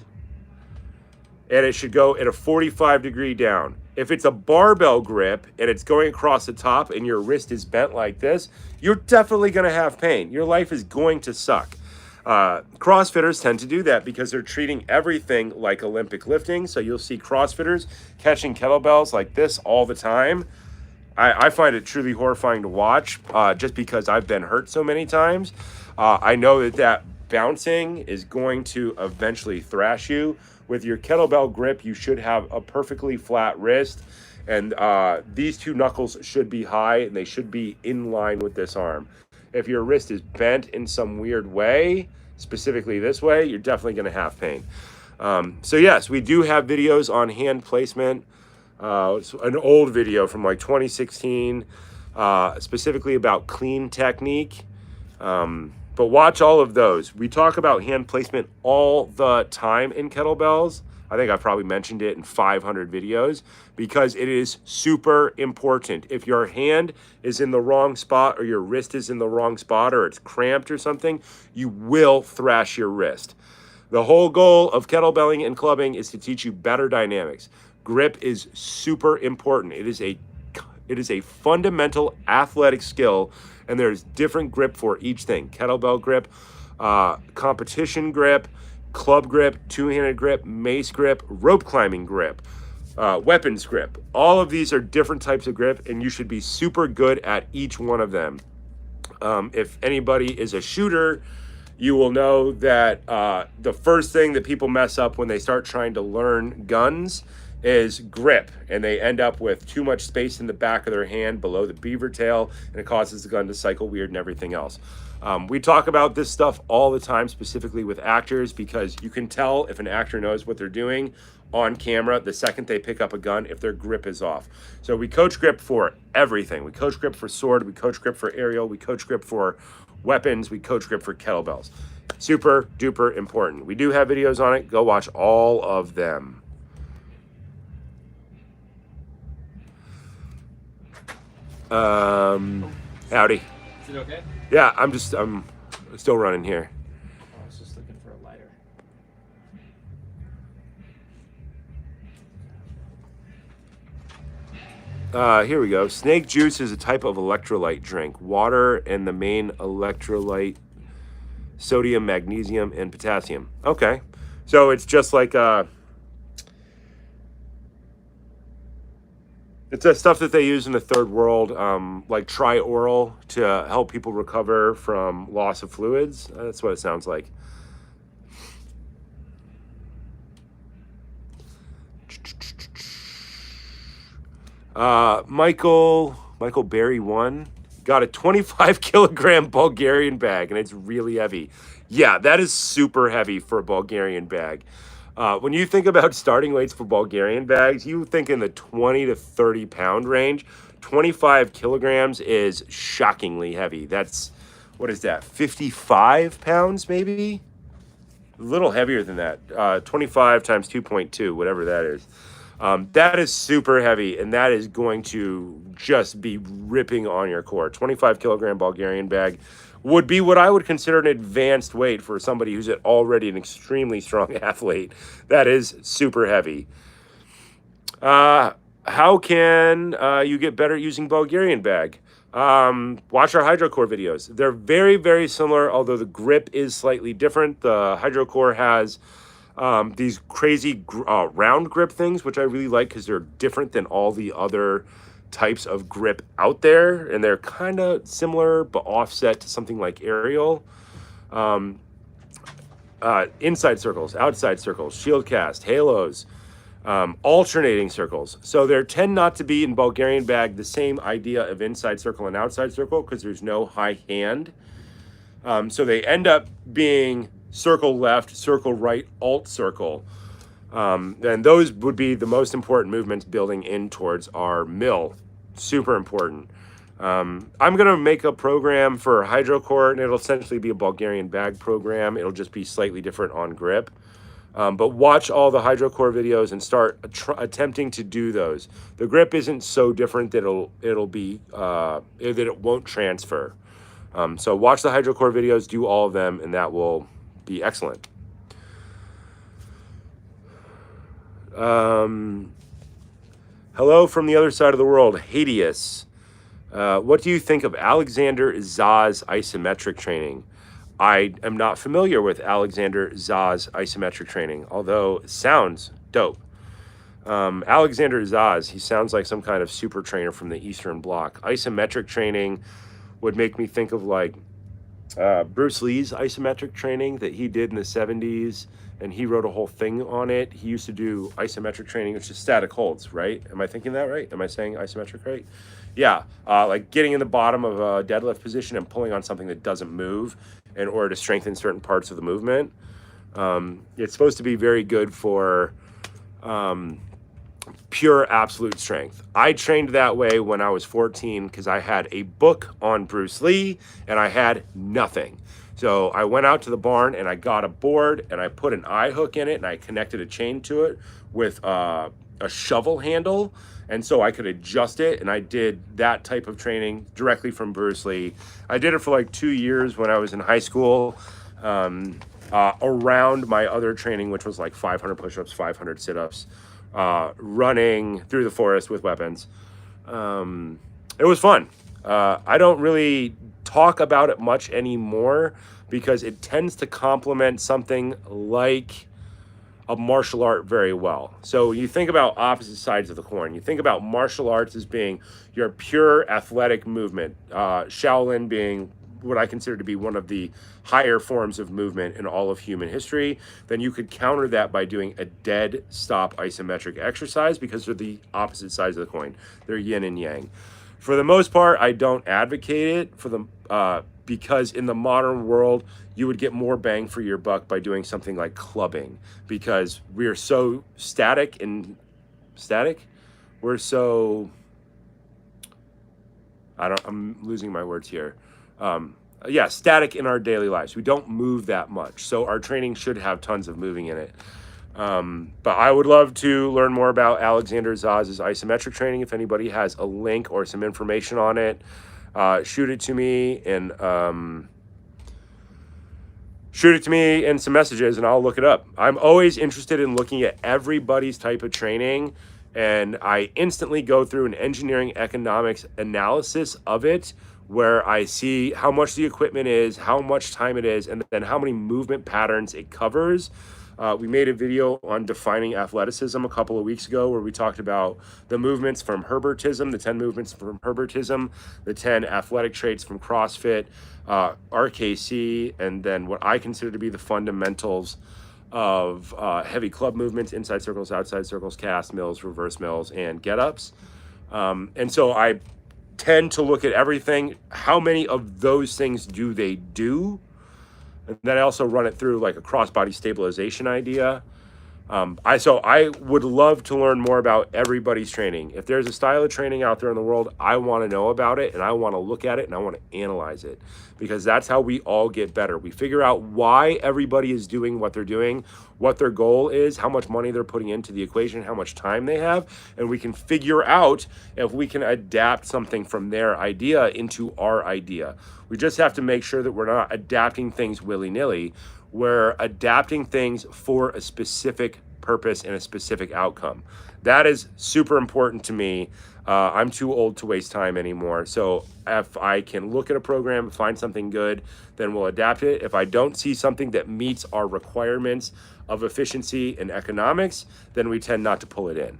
[SPEAKER 1] and it should go at a 45-degree down. If it's a barbell grip and it's going across the top and your wrist is bent like this, you're definitely going to have pain. Your life is going to suck. CrossFitters tend to do that because they're treating everything like Olympic lifting. So you'll see CrossFitters catching kettlebells like this all the time. I find it truly horrifying to watch just because I've been hurt so many times. I know that bouncing is going to eventually thrash you. With your kettlebell grip, you should have a perfectly flat wrist, and these two knuckles should be high, and they should be in line with this arm. If your wrist is bent in some weird way, specifically this way, you're definitely going to have pain. So yes, we do have videos on hand placement. It's an old video from like 2016, specifically about clean technique. But watch all of those. We talk about hand placement all the time in kettlebells. I think I've probably mentioned it in 500 videos because it is super important. If your hand is in the wrong spot or your wrist is in the wrong spot or it's cramped or something, you will thrash your wrist. The whole goal of kettlebelling and clubbing is to teach you better dynamics. Grip is super important. It is a fundamental athletic skill, and there's different grip for each thing. Kettlebell grip, competition grip, club grip, two-handed grip, mace grip, rope climbing grip, weapons grip. All of these are different types of grip, and you should be super good at each one of them. If anybody is a shooter, you will know that the first thing that people mess up when they start trying to learn guns is grip, and they end up with too much space in the back of their hand below the beaver tail, and it causes the gun to cycle weird and everything else. We talk about this stuff all the time, specifically with actors, because you can tell if an actor knows what they're doing on camera the second they pick up a gun if their grip is off. So we coach grip for everything. We coach grip for sword, we coach grip for aerial, we coach grip for weapons, we coach grip for kettlebells. Super duper important. We do have videos on it. Go watch all of them. Howdy.
[SPEAKER 2] Is it okay?
[SPEAKER 1] Yeah, I'm still running here.
[SPEAKER 2] I was just looking for a lighter.
[SPEAKER 1] Here we go. Snake juice is a type of electrolyte drink. Water and the main electrolyte, sodium, magnesium, and potassium. Okay. So it's just like it's that stuff that they use in the third world, like tri-oral to help people recover from loss of fluids. That's what it sounds like. Michael Berry 1 got a 25 kilogram Bulgarian bag, and it's really heavy. Yeah, that is super heavy for a Bulgarian bag. When you think about starting weights for Bulgarian bags, you think in the 20 to 30 pound range. 25 kilograms is shockingly heavy. That's, what is that, 55 pounds maybe? A little heavier than that. 25 times 2.2, whatever that is. That is super heavy, and that is going to just be ripping on your core. 25 kilogram Bulgarian bag would be what I would consider an advanced weight for somebody who's already an extremely strong athlete. That is super heavy. How can you get better using Bulgarian bag? Watch our hydrocore videos. They're very, very similar, although the grip is slightly different. The hydrocore has these crazy round grip things, which I really like because they're different than all the other types of grip out there, and they're kind of similar but offset to something like aerial. Inside circles, outside circles, shield cast, halos, alternating circles. So there tend not to be in Bulgarian bag the same idea of inside circle and outside circle because there's no high hand. So they end up being circle left, circle right, alt circle. And those would be the most important movements building in towards our mill. Super important. I'm going to make a program for hydrocore, and it'll essentially be a Bulgarian bag program. It'll just be slightly different on grip. But watch all the hydrocore videos and start attempting to do those. The grip isn't so different that it won't transfer. So watch the hydrocore videos, do all of them, and that will be excellent. Hello from the other side of the world, Hadius. What do you think of Alexander Zha's isometric training? I am not familiar with Alexander Zha's isometric training, although it sounds dope. Alexander Zha, he sounds like some kind of super trainer from the Eastern Bloc. Isometric training would make me think of like Bruce Lee's isometric training that he did in the 70s, and he wrote a whole thing on it. He used to do isometric training, which is static holds, right? Am I thinking that right? Am I saying isometric right? Yeah, like getting in the bottom of a deadlift position and pulling on something that doesn't move in order to strengthen certain parts of the movement. It's supposed to be very good for pure absolute strength. I trained that way when I was 14 because I had a book on Bruce Lee and I had nothing. So I went out to the barn and I got a board and I put an eye hook in it and I connected a chain to it with a shovel handle. And so I could adjust it, and I did that type of training directly from Bruce Lee. I did it for like 2 years when I was in high school, around my other training, which was like 500 push-ups, 500 sit-ups, running through the forest with weapons. It was fun. I don't really talk about it much anymore because it tends to complement something like a martial art very well. So you think about opposite sides of the coin. You think about martial arts as being your pure athletic movement. Shaolin being what I consider to be one of the higher forms of movement in all of human history. Then you could counter that by doing a dead stop isometric exercise because they're the opposite sides of the coin. They're yin and yang. For the most part, I don't advocate it for the because in the modern world, you would get more bang for your buck by doing something like clubbing because we're so static. We're so, I'm losing my words here. static in our daily lives. We don't move that much. So our training should have tons of moving in it. But I would love to learn more about Alexander Zaz's isometric training. If anybody has a link or some information on it, shoot it to me and some messages, and I'll look it up. I'm always interested in looking at everybody's type of training, and I instantly go through an engineering economics analysis of it, where I see how much the equipment is, how much time it is, and then how many movement patterns it covers. We made a video on defining athleticism a couple of weeks ago where we talked about the movements from Herbertism, the 10 movements from Herbertism, the 10 athletic traits from CrossFit, RKC, and then what I consider to be the fundamentals of heavy club movements, inside circles, outside circles, cast, mills, reverse mills, and get-ups. And so I tend to look at everything. How many of those things do they do? And then I also run it through like a cross-body stabilization idea. I would love to learn more about everybody's training. If there's a style of training out there in the world, I want to know about it, and I want to look at it, and I want to analyze it, because that's how we all get better. We figure out why everybody is doing what they're doing, what their goal is, how much money they're putting into the equation, how much time they have, and we can figure out if we can adapt something from their idea into our idea. We just have to make sure that we're not adapting things willy-nilly. We're adapting things for a specific purpose and a specific outcome. That is super important to me. I'm too old to waste time anymore. So if I can look at a program, find something good, then we'll adapt it. If I don't see something that meets our requirements of efficiency and economics, then we tend not to pull it in.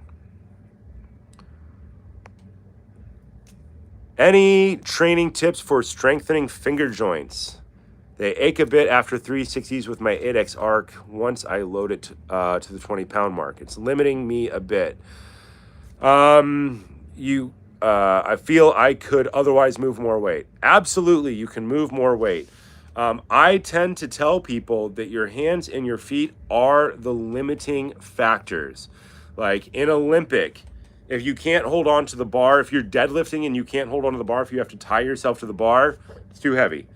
[SPEAKER 1] Any training tips for strengthening finger joints? They ache a bit after 360s with my 8X arc once I load it to the 20-pound mark. It's limiting me a bit. I feel I could otherwise move more weight. Absolutely, you can move more weight. I tend to tell people that your hands and your feet are the limiting factors. Like in Olympic, if you can't hold on to the bar, if you're deadlifting and you can't hold on to the bar, if you have to tie yourself to the bar, it's too heavy.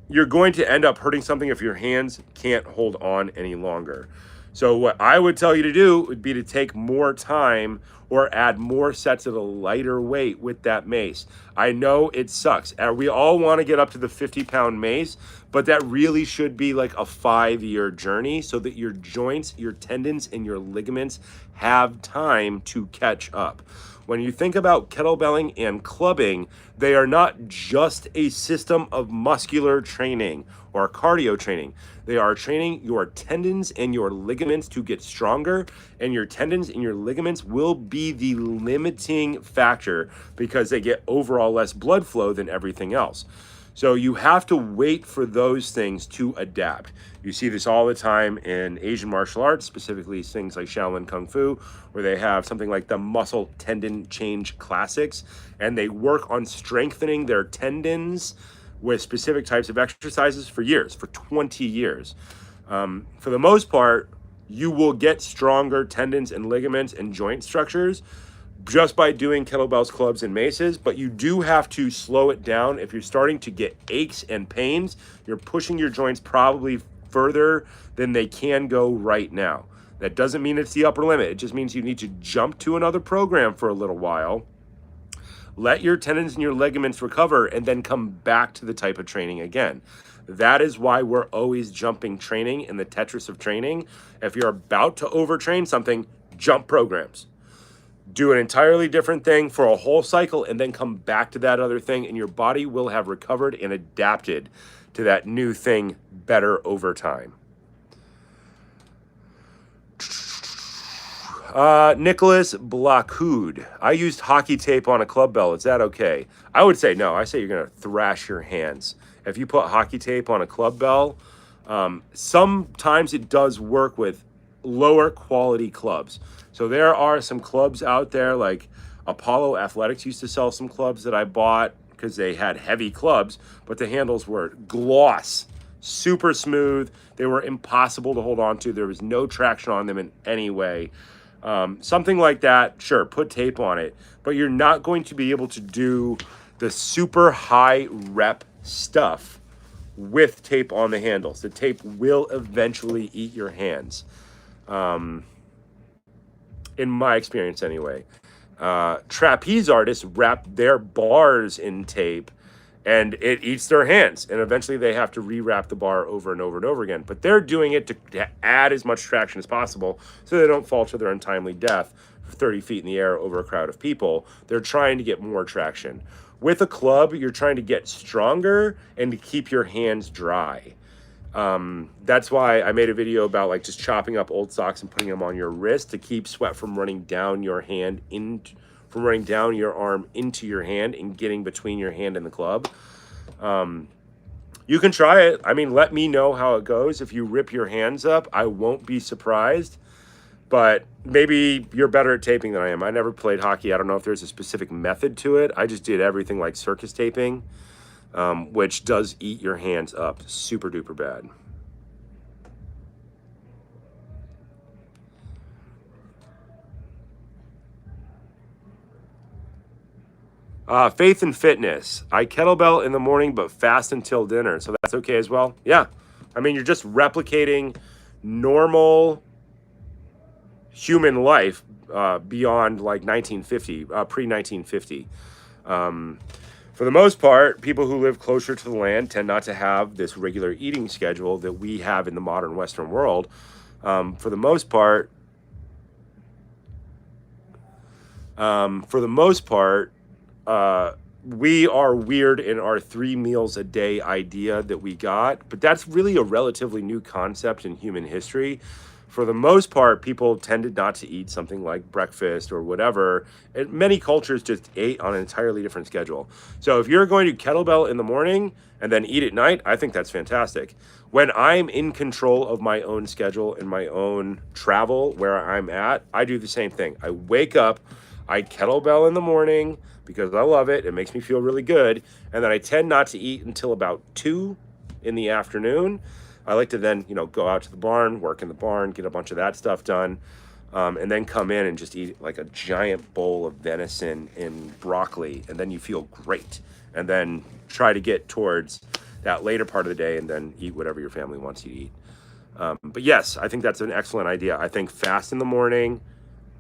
[SPEAKER 1] You're going to end up hurting something if your hands can't hold on any longer. So what I would tell you to do would be to take more time or add more sets at a lighter weight with that mace. I know it sucks. We all want to get up to the 50-pound mace, but that really should be like a 5-year journey so that your joints, your tendons, and your ligaments have time to catch up. When you think about kettlebelling and clubbing, they are not just a system of muscular training or cardio training. They are training your tendons and your ligaments to get stronger, and your tendons and your ligaments will be the limiting factor because they get overall less blood flow than everything else. So you have to wait for those things to adapt. You see this all the time in Asian martial arts, specifically things like Shaolin Kung Fu, where they have something like the muscle tendon change classics, and they work on strengthening their tendons with specific types of exercises for years, for 20 years. For the most part, you will get stronger tendons and ligaments and joint structures just by doing kettlebells, clubs, and maces, but you do have to slow it down. If you're starting to get aches and pains, you're pushing your joints probably further than they can go right now. That doesn't mean it's the upper limit. It just means you need to jump to another program for a little while, let your tendons and your ligaments recover, and then come back to the type of training again. That is why we're always jumping training in the Tetris of training. If you're about to overtrain something, jump programs. Do an entirely different thing for a whole cycle and then come back to that other thing, and your body will have recovered and adapted to that new thing better over time. Nicholas Blackhood. I used hockey tape on a club bell. Is that okay? I would say no. I say you're going to thrash your hands. If you put hockey tape on a club bell, sometimes it does work with lower quality clubs. So there are some clubs out there, like Apollo Athletics used to sell some clubs that I bought because they had heavy clubs, but the handles were gloss, super smooth. They were impossible to hold on to. There was no traction on them in any way. Something like that, sure, put tape on it, but you're not going to be able to do the super high rep stuff with tape on the handles. The tape will eventually eat your hands. In my experience anyway. Trapeze artists wrap their bars in tape and it eats their hands. And eventually they have to rewrap the bar over and over and over again. But they're doing it to add as much traction as possible so they don't fall to their untimely death 30 feet in the air over a crowd of people. They're trying to get more traction. With a club, you're trying to get stronger and to keep your hands dry. That's why I made a video about like just chopping up old socks and putting them on your wrist to keep sweat from running down your hand from running down your arm into your hand and getting between your hand and the club. You can try it. I mean, let me know how it goes. If you rip your hands up, I won't be surprised. But maybe you're better at taping than I am. I never played hockey. I don't know if there's a specific method to it. I just did everything like circus taping, which does eat your hands up super duper bad. Faith and fitness. I kettlebell in the morning, but fast until dinner. So that's okay as well? Yeah. I mean, you're just replicating normal human life beyond like 1950, pre-1950. For the most part, people who live closer to the land tend not to have this regular eating schedule that we have in the modern Western world. For the most part, we are weird in our 3 meals a day idea that we got, but that's really a relatively new concept in human history. For the most part, people tended not to eat something like breakfast or whatever. And many cultures just ate on an entirely different schedule. So if you're going to kettlebell in the morning and then eat at night, I think that's fantastic. When I'm in control of my own schedule and my own travel where I'm at, I do the same thing. I wake up, I kettlebell in the morning because I love it. It makes me feel really good. And then I tend not to eat until about 2 in the afternoon. I like to then, go out to the barn, work in the barn, get a bunch of that stuff done, and then come in and just eat like a giant bowl of venison and broccoli, and then you feel great. And then try to get towards that later part of the day and then eat whatever your family wants you to eat. But yes, I think that's an excellent idea. I think fast in the morning,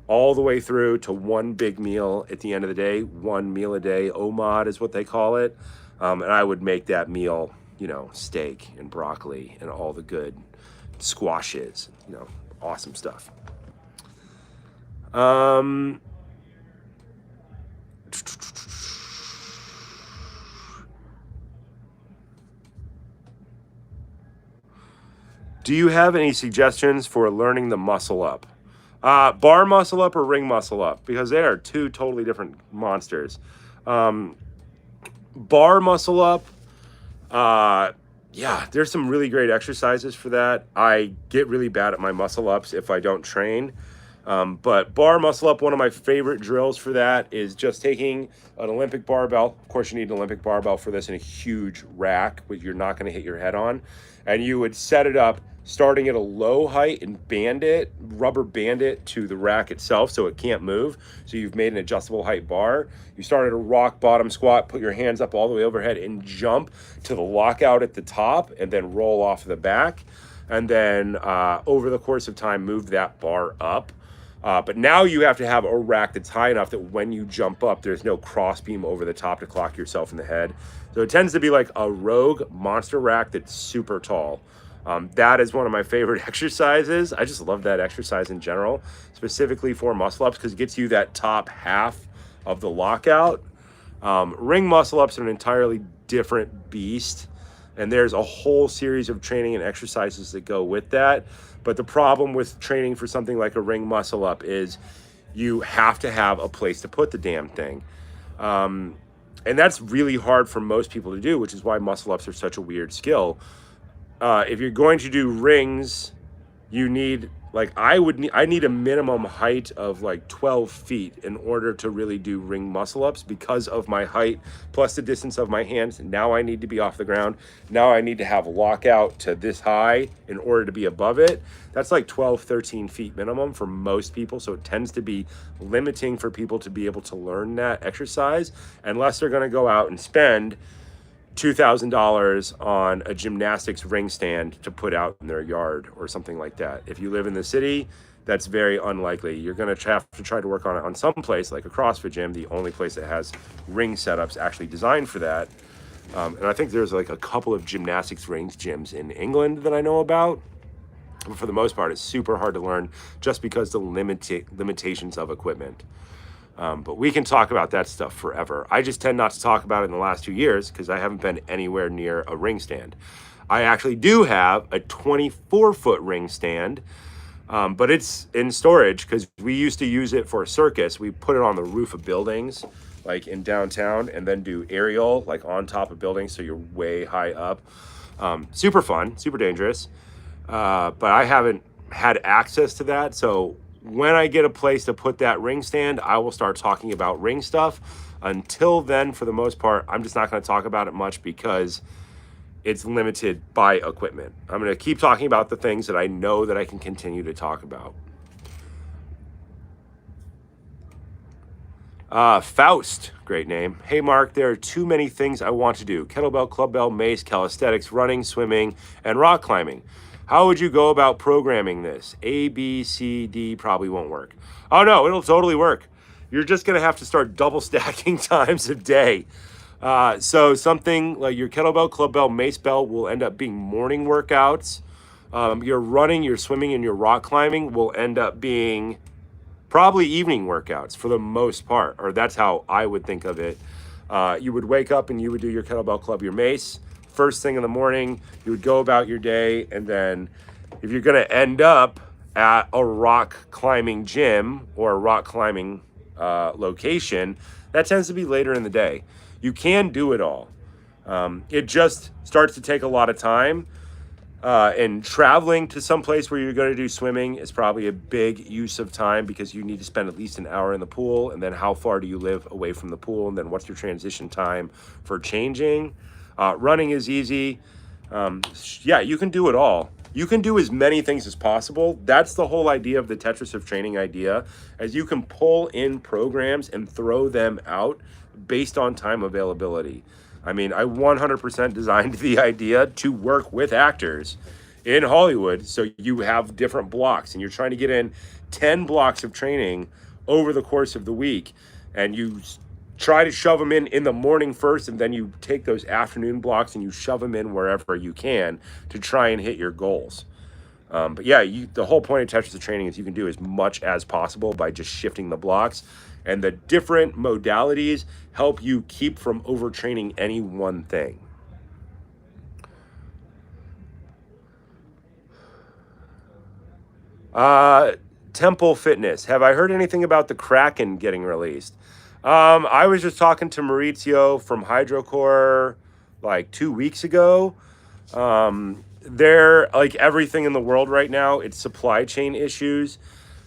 [SPEAKER 1] all the way through to one big meal at the end of the day, 1 meal a day, OMAD is what they call it. And I would make that meal steak and broccoli and all the good squashes, awesome stuff. Do you have any suggestions for learning the muscle up? Bar muscle up or ring muscle up? Because they are 2 totally different monsters. Bar muscle up, yeah, there's some really great exercises for that. I get really bad at my muscle ups if I don't train. But bar muscle up, one of my favorite drills for that is just taking an Olympic barbell. Of course, you need an Olympic barbell for this in a huge rack, which you're not going to hit your head on. And you would set it up starting at a low height and rubber band it to the rack itself so it can't move. So you've made an adjustable height bar. You start at a rock bottom squat, put your hands up all the way overhead and jump to the lockout at the top and then roll off the back. And then over the course of time, move that bar up. But now you have to have a rack that's high enough that when you jump up, there's no cross beam over the top to clock yourself in the head. So it tends to be like a rogue monster rack that's super tall. That is one of my favorite exercises. I just love that exercise in general, specifically for muscle ups because it gets you that top half of the lockout. Ring muscle ups are an entirely different beast, and there's a whole series of training and exercises that go with that. But the problem with training for something like a ring muscle up is you have to have a place to put the damn thing. And that's really hard for most people to do, which is why muscle ups are such a weird skill. If you're going to do rings, you need Like I need a minimum height of like 12 feet in order to really do ring muscle ups because of my height plus the distance of my hands. Now I need to be off the ground. Now I need to have lockout to this high in order to be above it. That's like 12, 13 feet minimum for most people. So it tends to be limiting for people to be able to learn that exercise unless they're going to go out and spend $2,000 on a gymnastics ring stand to put out in their yard or something like that. If you live in the city, that's very unlikely. You're going to have to try to work on it on some place like a CrossFit gym, the only place that has ring setups actually designed for that. And I think there's like a couple of gymnastics rings gyms in England that I know about. But for the most part, it's super hard to learn just because the limitations of equipment. But we can talk about that stuff forever. I just tend not to talk about it in the last 2 years because I haven't been anywhere near a ring stand. I actually do have a 24-foot ring stand, but it's in storage because we used to use it for a circus. We put it on the roof of buildings, like in downtown, and then do aerial, like on top of buildings, so you're way high up. Super fun, super dangerous, but I haven't had access to that, so when I get a place to put that ring stand, I will start talking about ring stuff. Until then, for the most part, I'm just not going to talk about it much because it's limited by equipment. I'm going to keep talking about the things that I know that I can continue to talk about. Faust, great name. Hey, Mark, there are too many things I want to do. Kettlebell, clubbell, mace, calisthenics, running, swimming, and rock climbing. How would you go about programming this? A, B, C, D probably won't work. Oh, no, it'll totally work. You're just going to have to start double stacking times a day. So something like your kettlebell, clubbell, mace bell will end up being morning workouts. Your running, your swimming, and your rock climbing will end up being probably evening workouts for the most part, or that's how I would think of it. You would wake up and you would do your kettlebell, club, your mace. First thing in the morning, you would go about your day, and then if you're going to end up at a rock climbing gym or a rock climbing location, that tends to be later in the day. You can do it all. It just starts to take a lot of time, and traveling to some place where you're going to do swimming is probably a big use of time because you need to spend at least an hour in the pool, and then how far do you live away from the pool, and then what's your transition time for changing. Running is easy. Yeah, you can do it all. You can do as many things as possible. That's the whole idea of the Tetris of training idea, as you can pull in programs and throw them out based on time availability. I mean, I 100% designed the idea to work with actors in Hollywood. So you have different blocks and you're trying to get in 10 blocks of training over the course of the week. And you try to shove them in the morning first, and then you take those afternoon blocks and you shove them in wherever you can to try and hit your goals. But yeah, the whole point of Tetris of training is you can do as much as possible by just shifting the blocks, and the different modalities help you keep from overtraining any one thing. Temple Fitness. Have I heard anything about the Kraken getting released? I was just talking to Maurizio from Hydrocore like 2 weeks ago. They're like everything in the world right now. It's supply chain issues.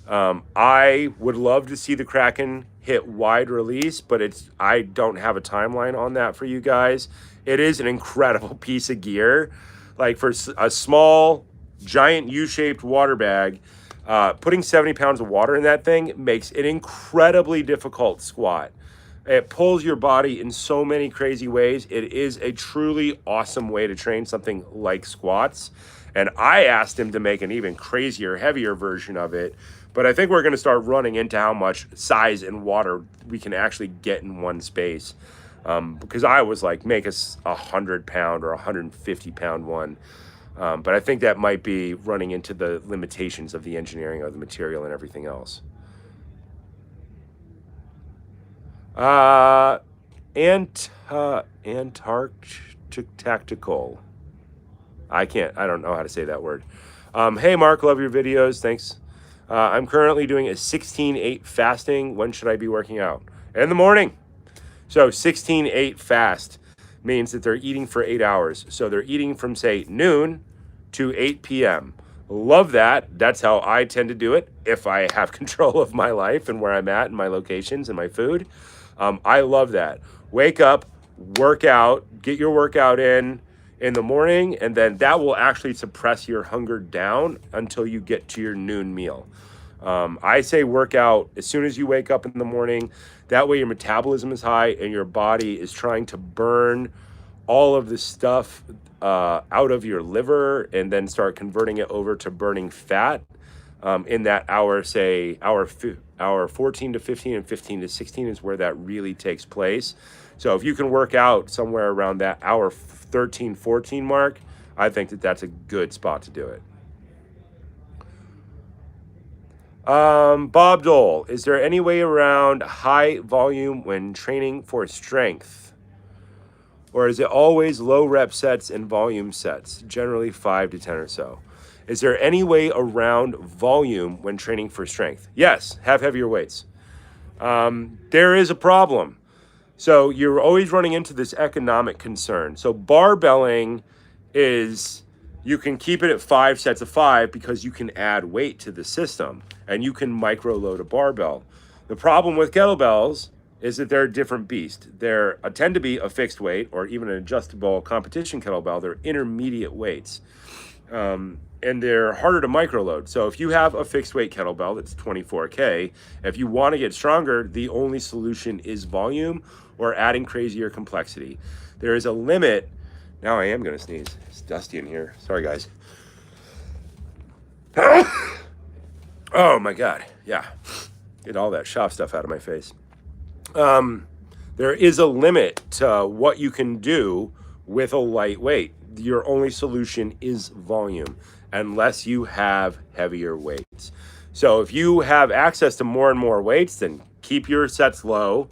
[SPEAKER 1] I would love to see the Kraken hit wide release, but I don't have a timeline on that for you guys. It is an incredible piece of gear. Like for a small, giant U-shaped water bag, putting 70 pounds of water in that thing makes an incredibly difficult squat. It pulls your body in so many crazy ways. It is a truly awesome way to train something like squats. And I asked him to make an even crazier, heavier version of it. But I think we're going to start running into how much size and water we can actually get in one space. Because I was like, make us a 100-pound or 150-pound one. But I think that might be running into the limitations of the engineering of the material and everything else. Antarctical. I don't know how to say that word. Hey, Mark, love your videos. Thanks. I'm currently doing a 16-8 fasting. When should I be working out? In the morning. So 16-8 fast means that they're eating for 8 hours. So they're eating from, say, noon to 8 p.m. Love that. That's how I tend to do it if I have control of my life and where I'm at and my locations and my food. I love that. Wake up, work out, get your workout in the morning, and then that will actually suppress your hunger down until you get to your noon meal. I say work out as soon as you wake up in the morning. That way your metabolism is high and your body is trying to burn all of the stuff out of your liver and then start converting it over to burning fat in that hour, say hour 14 to 15 and 15 to 16 is where that really takes place. So if you can work out somewhere around that hour 13, 14 mark, I think that that's a good spot to do it. Bob Dole, is there any way around high volume when training for strength? Or is it always low rep sets and volume sets, generally 5 to 10 or so? Is there any way around volume when training for strength? Yes, have heavier weights. There is a problem. So you're always running into this economic concern. So barbelling is, you can keep it at 5 sets of 5 because you can add weight to the system and you can micro load a barbell. The problem with kettlebells is that they're a different beast. They're tend to be a fixed weight or even an adjustable competition kettlebell. They're intermediate weights. And they're harder to micro load. So if you have a fixed weight kettlebell that's 24K, if you want to get stronger, the only solution is volume or adding crazier complexity. There is a limit. Now I am going to sneeze. It's dusty in here. Sorry, guys. Oh my God. Yeah. Get all that shop stuff out of my face. There is a limit to what you can do with a light weight. Your only solution is volume unless you have heavier weights. So if you have access to more and more weights, then keep your sets low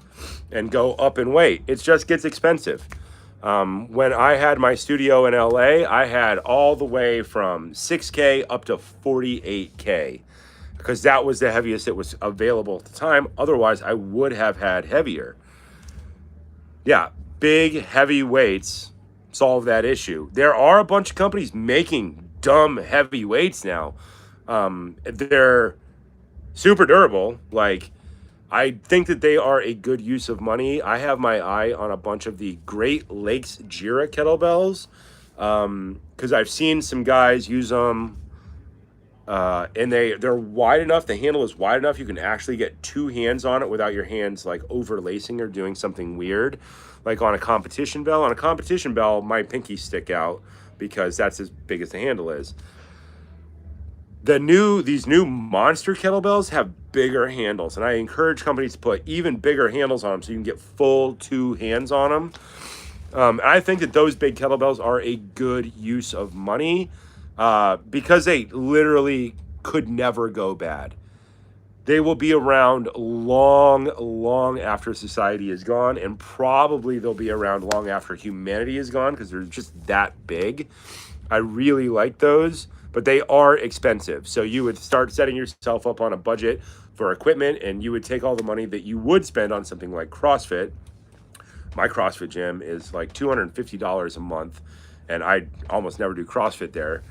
[SPEAKER 1] and go up in weight. It just gets expensive. When I had my studio in LA, I had all the way from 6K up to 48K because that was the heaviest that was available at the time. Otherwise, I would have had heavier. Yeah, big, heavy weights solve that issue. There are a bunch of companies making dumb heavy weights now. They're super durable. Like, I think that they are a good use of money. I have my eye on a bunch of the Great Lakes Jira kettlebells because I've seen some guys use them. And they're wide enough. The handle is wide enough. You can actually get 2 hands on it without your hands like overlacing or doing something weird. Like on a competition bell. On a competition bell, my pinkies stick out because that's as big as the handle is. These new monster kettlebells have bigger handles, and I encourage companies to put even bigger handles on them so you can get full 2 hands on them. I think that those big kettlebells are a good use of money because they literally could never go bad. They will be around long after society is gone, and probably they'll be around long after humanity is gone because they're just that big. I really like those, but they are expensive. So you would start setting yourself up on a budget for equipment, and you would take all the money that you would spend on something like CrossFit. My CrossFit gym is like $250 a month, and I almost never do CrossFit there.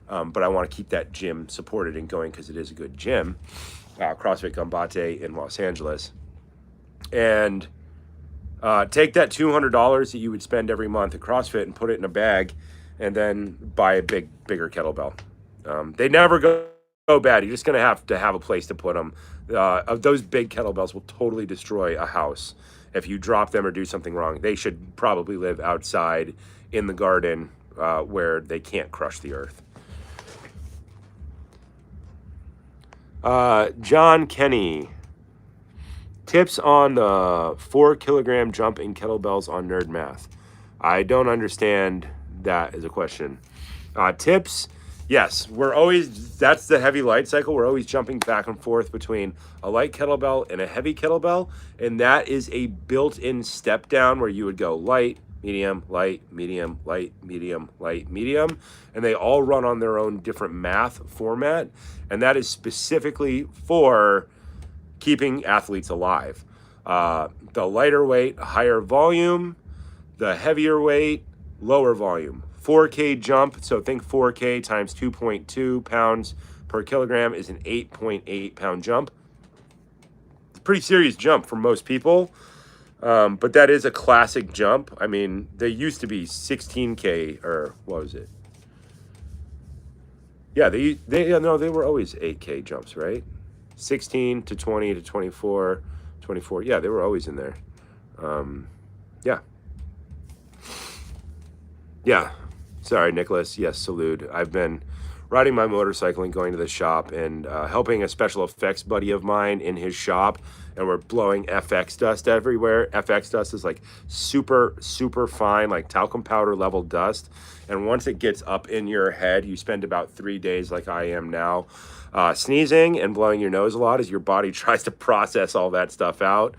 [SPEAKER 1] But I want to keep that gym supported and going because it is a good gym. CrossFit Gambate in Los Angeles. And take that $200 that you would spend every month at CrossFit and put it in a bag and then buy a bigger kettlebell. They never go bad. You're just going to have a place to put them. Those big kettlebells will totally destroy a house if you drop them or do something wrong. They should probably live outside in the garden where they can't crush the earth. John Kenny, tips on the 4 kilogram jump in kettlebells on Nerd Math. I don't understand that as a question. Tips, yes, that's the heavy light cycle. We're always jumping back and forth between a light kettlebell and a heavy kettlebell. And that is a built-in step down where you would go light, medium, light, medium, light, medium, light, medium. And they all run on their own different math format. And that is specifically for keeping athletes alive. The lighter weight, higher volume. The heavier weight, lower volume. 4K jump, so think 4K times 2.2 pounds per kilogram is an 8.8 pound jump. It's a pretty serious jump for most people, but that is a classic jump. I mean, they used to be 16K, or what was it? Yeah, they were always 8K jumps, right? 16 to 20 to 24, 24. Yeah, they were always in there. Yeah. Yeah. Sorry, Nicholas. Yes, salute. I've been riding my motorcycle and going to the shop and helping a special effects buddy of mine in his shop, and we're blowing FX dust everywhere. FX dust is like super, super fine, like talcum powder level dust. And once it gets up in your head, you spend about 3 days, like I am now, sneezing and blowing your nose a lot as your body tries to process all that stuff out.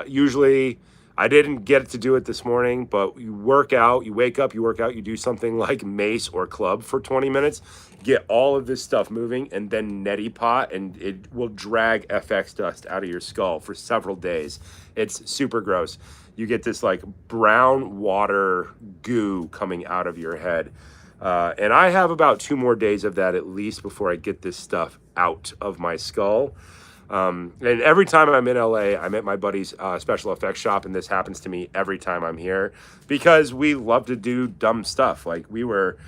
[SPEAKER 1] Usually, I didn't get to do it this morning, but you work out, you wake up, you work out, you do something like Mace or club for 20 minutes, get all of this stuff moving, and then neti pot, and it will drag FX dust out of your skull for several days. It's super gross. You get this like brown water goo coming out of your head. And I have about 2 more days of that at least before I get this stuff out of my skull. And every time I'm in LA, I'm at my buddy's special effects shop, and this happens to me every time I'm here because we love to do dumb stuff. Like we were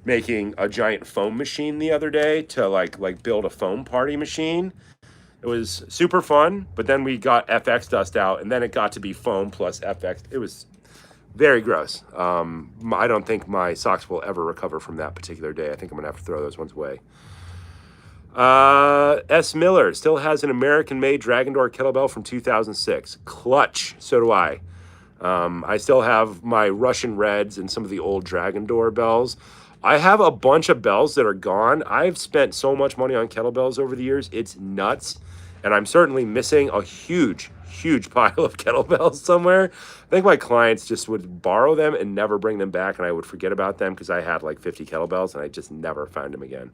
[SPEAKER 1] making a giant foam machine the other day to like build a foam party machine. It was super fun, but then we got FX dust out, and then it got to be foam plus FX. It was very gross. I don't think my socks will ever recover from that particular day. I think I'm gonna have to throw those ones away. S. Miller still has an American-made Dragon Door kettlebell from 2006. Clutch. So do I. I still have my Russian Reds and some of the old Dragon Door bells. I have a bunch of bells that are gone. I've spent so much money on kettlebells over the years. It's nuts. And I'm certainly missing a huge pile of kettlebells somewhere. I think my clients just would borrow them and never bring them back, and I would forget about them because I had like 50 kettlebells and I just never found them again.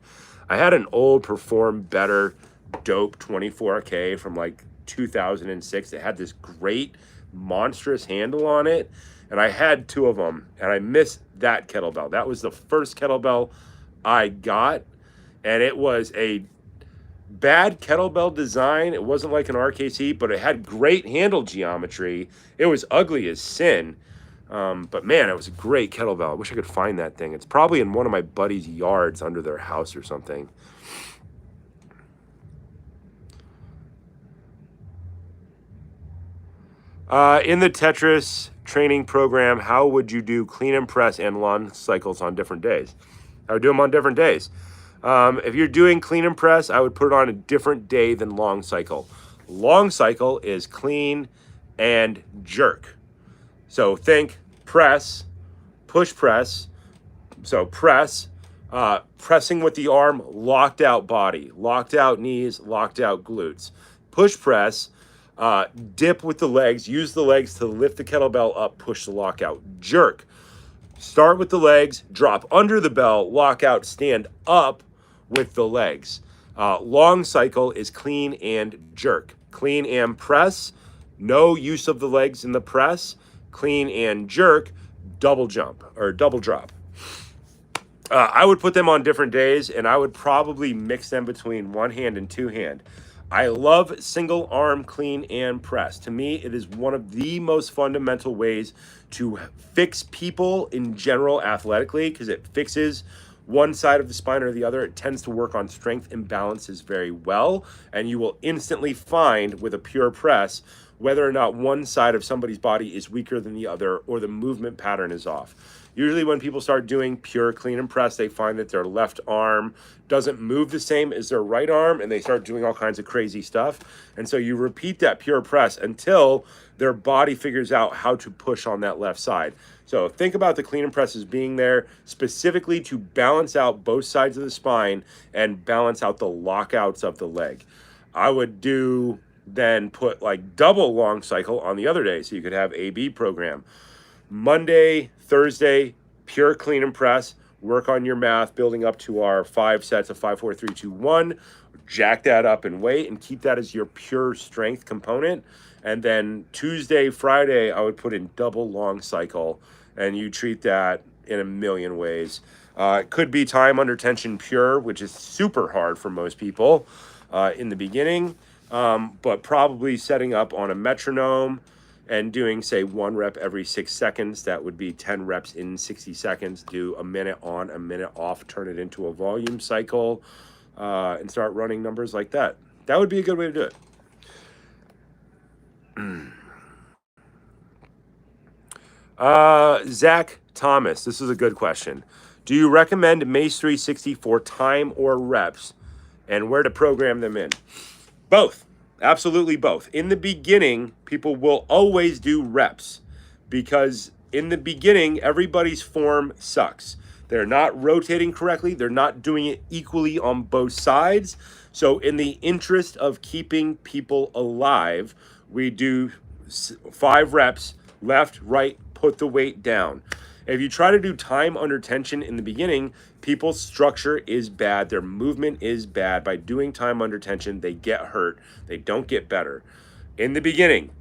[SPEAKER 1] I had an old Perform Better dope 24K from like 2006. It had this great monstrous handle on it, and I had 2 of them, and I missed that kettlebell. That was the first kettlebell I got, and it was a bad kettlebell design. It wasn't like an RKC, but it had great handle geometry. It was ugly as sin. But man, it was a great kettlebell. I wish I could find that thing. It's probably in one of my buddies' yards under their house or something. In the Tetris training program, how would you do clean and press and long cycles on different days? I would do them on different days. If you're doing clean and press, I would put it on a different day than long cycle. Long cycle is clean and jerk. So think press, push press. So press, pressing with the arm, locked out body, locked out knees, locked out glutes. Push press, dip with the legs, use the legs to lift the kettlebell up, push the lockout. Jerk, start with the legs, drop under the bell, lock out, stand up with the legs. Long cycle is clean and jerk. Clean and press, no use of the legs in the press. Clean and jerk, double jump or double drop. I would put them on different days, and I would probably mix them between one hand and two hand. I love single arm clean and press. To me, it is one of the most fundamental ways to fix people in general athletically, because it fixes one side of the spine or the other. It tends to work on strength imbalances very well, and you will instantly find with a pure press whether or not one side of somebody's body is weaker than the other or the movement pattern is off. Usually when people start doing pure clean and press, they find that their left arm doesn't move the same as their right arm, and they start doing all kinds of crazy stuff. And so you repeat that pure press until their body figures out how to push on that left side. So think about the clean and press as being there specifically to balance out both sides of the spine and balance out the lockouts of the leg. I would then put like double long cycle on the other day, so you could have A-B program. Monday, Thursday, pure clean and press, work on your math, building up to our 5 sets of 5, 4, 3, 2, 1, jack that up in weight and keep that as your pure strength component. And then Tuesday, Friday, I would put in double long cycle, and you treat that in a million ways. It could be time under tension pure, which is super hard for most people in the beginning, but probably setting up on a metronome and doing, say, 1 rep every 6 seconds. That would be 10 reps in 60 seconds. Do a minute on, a minute off, turn it into a volume cycle, and start running numbers like that. That would be a good way to do it. Zach Thomas, this is a good question. Do you recommend Mace 360 for time or reps, and where to program them in? Both. Absolutely both. In the beginning, people will always do reps because in the beginning, everybody's form sucks. They're not rotating correctly. They're not doing it equally on both sides. So in the interest of keeping people alive, we do 5 reps, left, right, put the weight down. If you try to do time under tension in the beginning, people's structure is bad. Their movement is bad. By doing time under tension, they get hurt. They don't get better. In the beginning,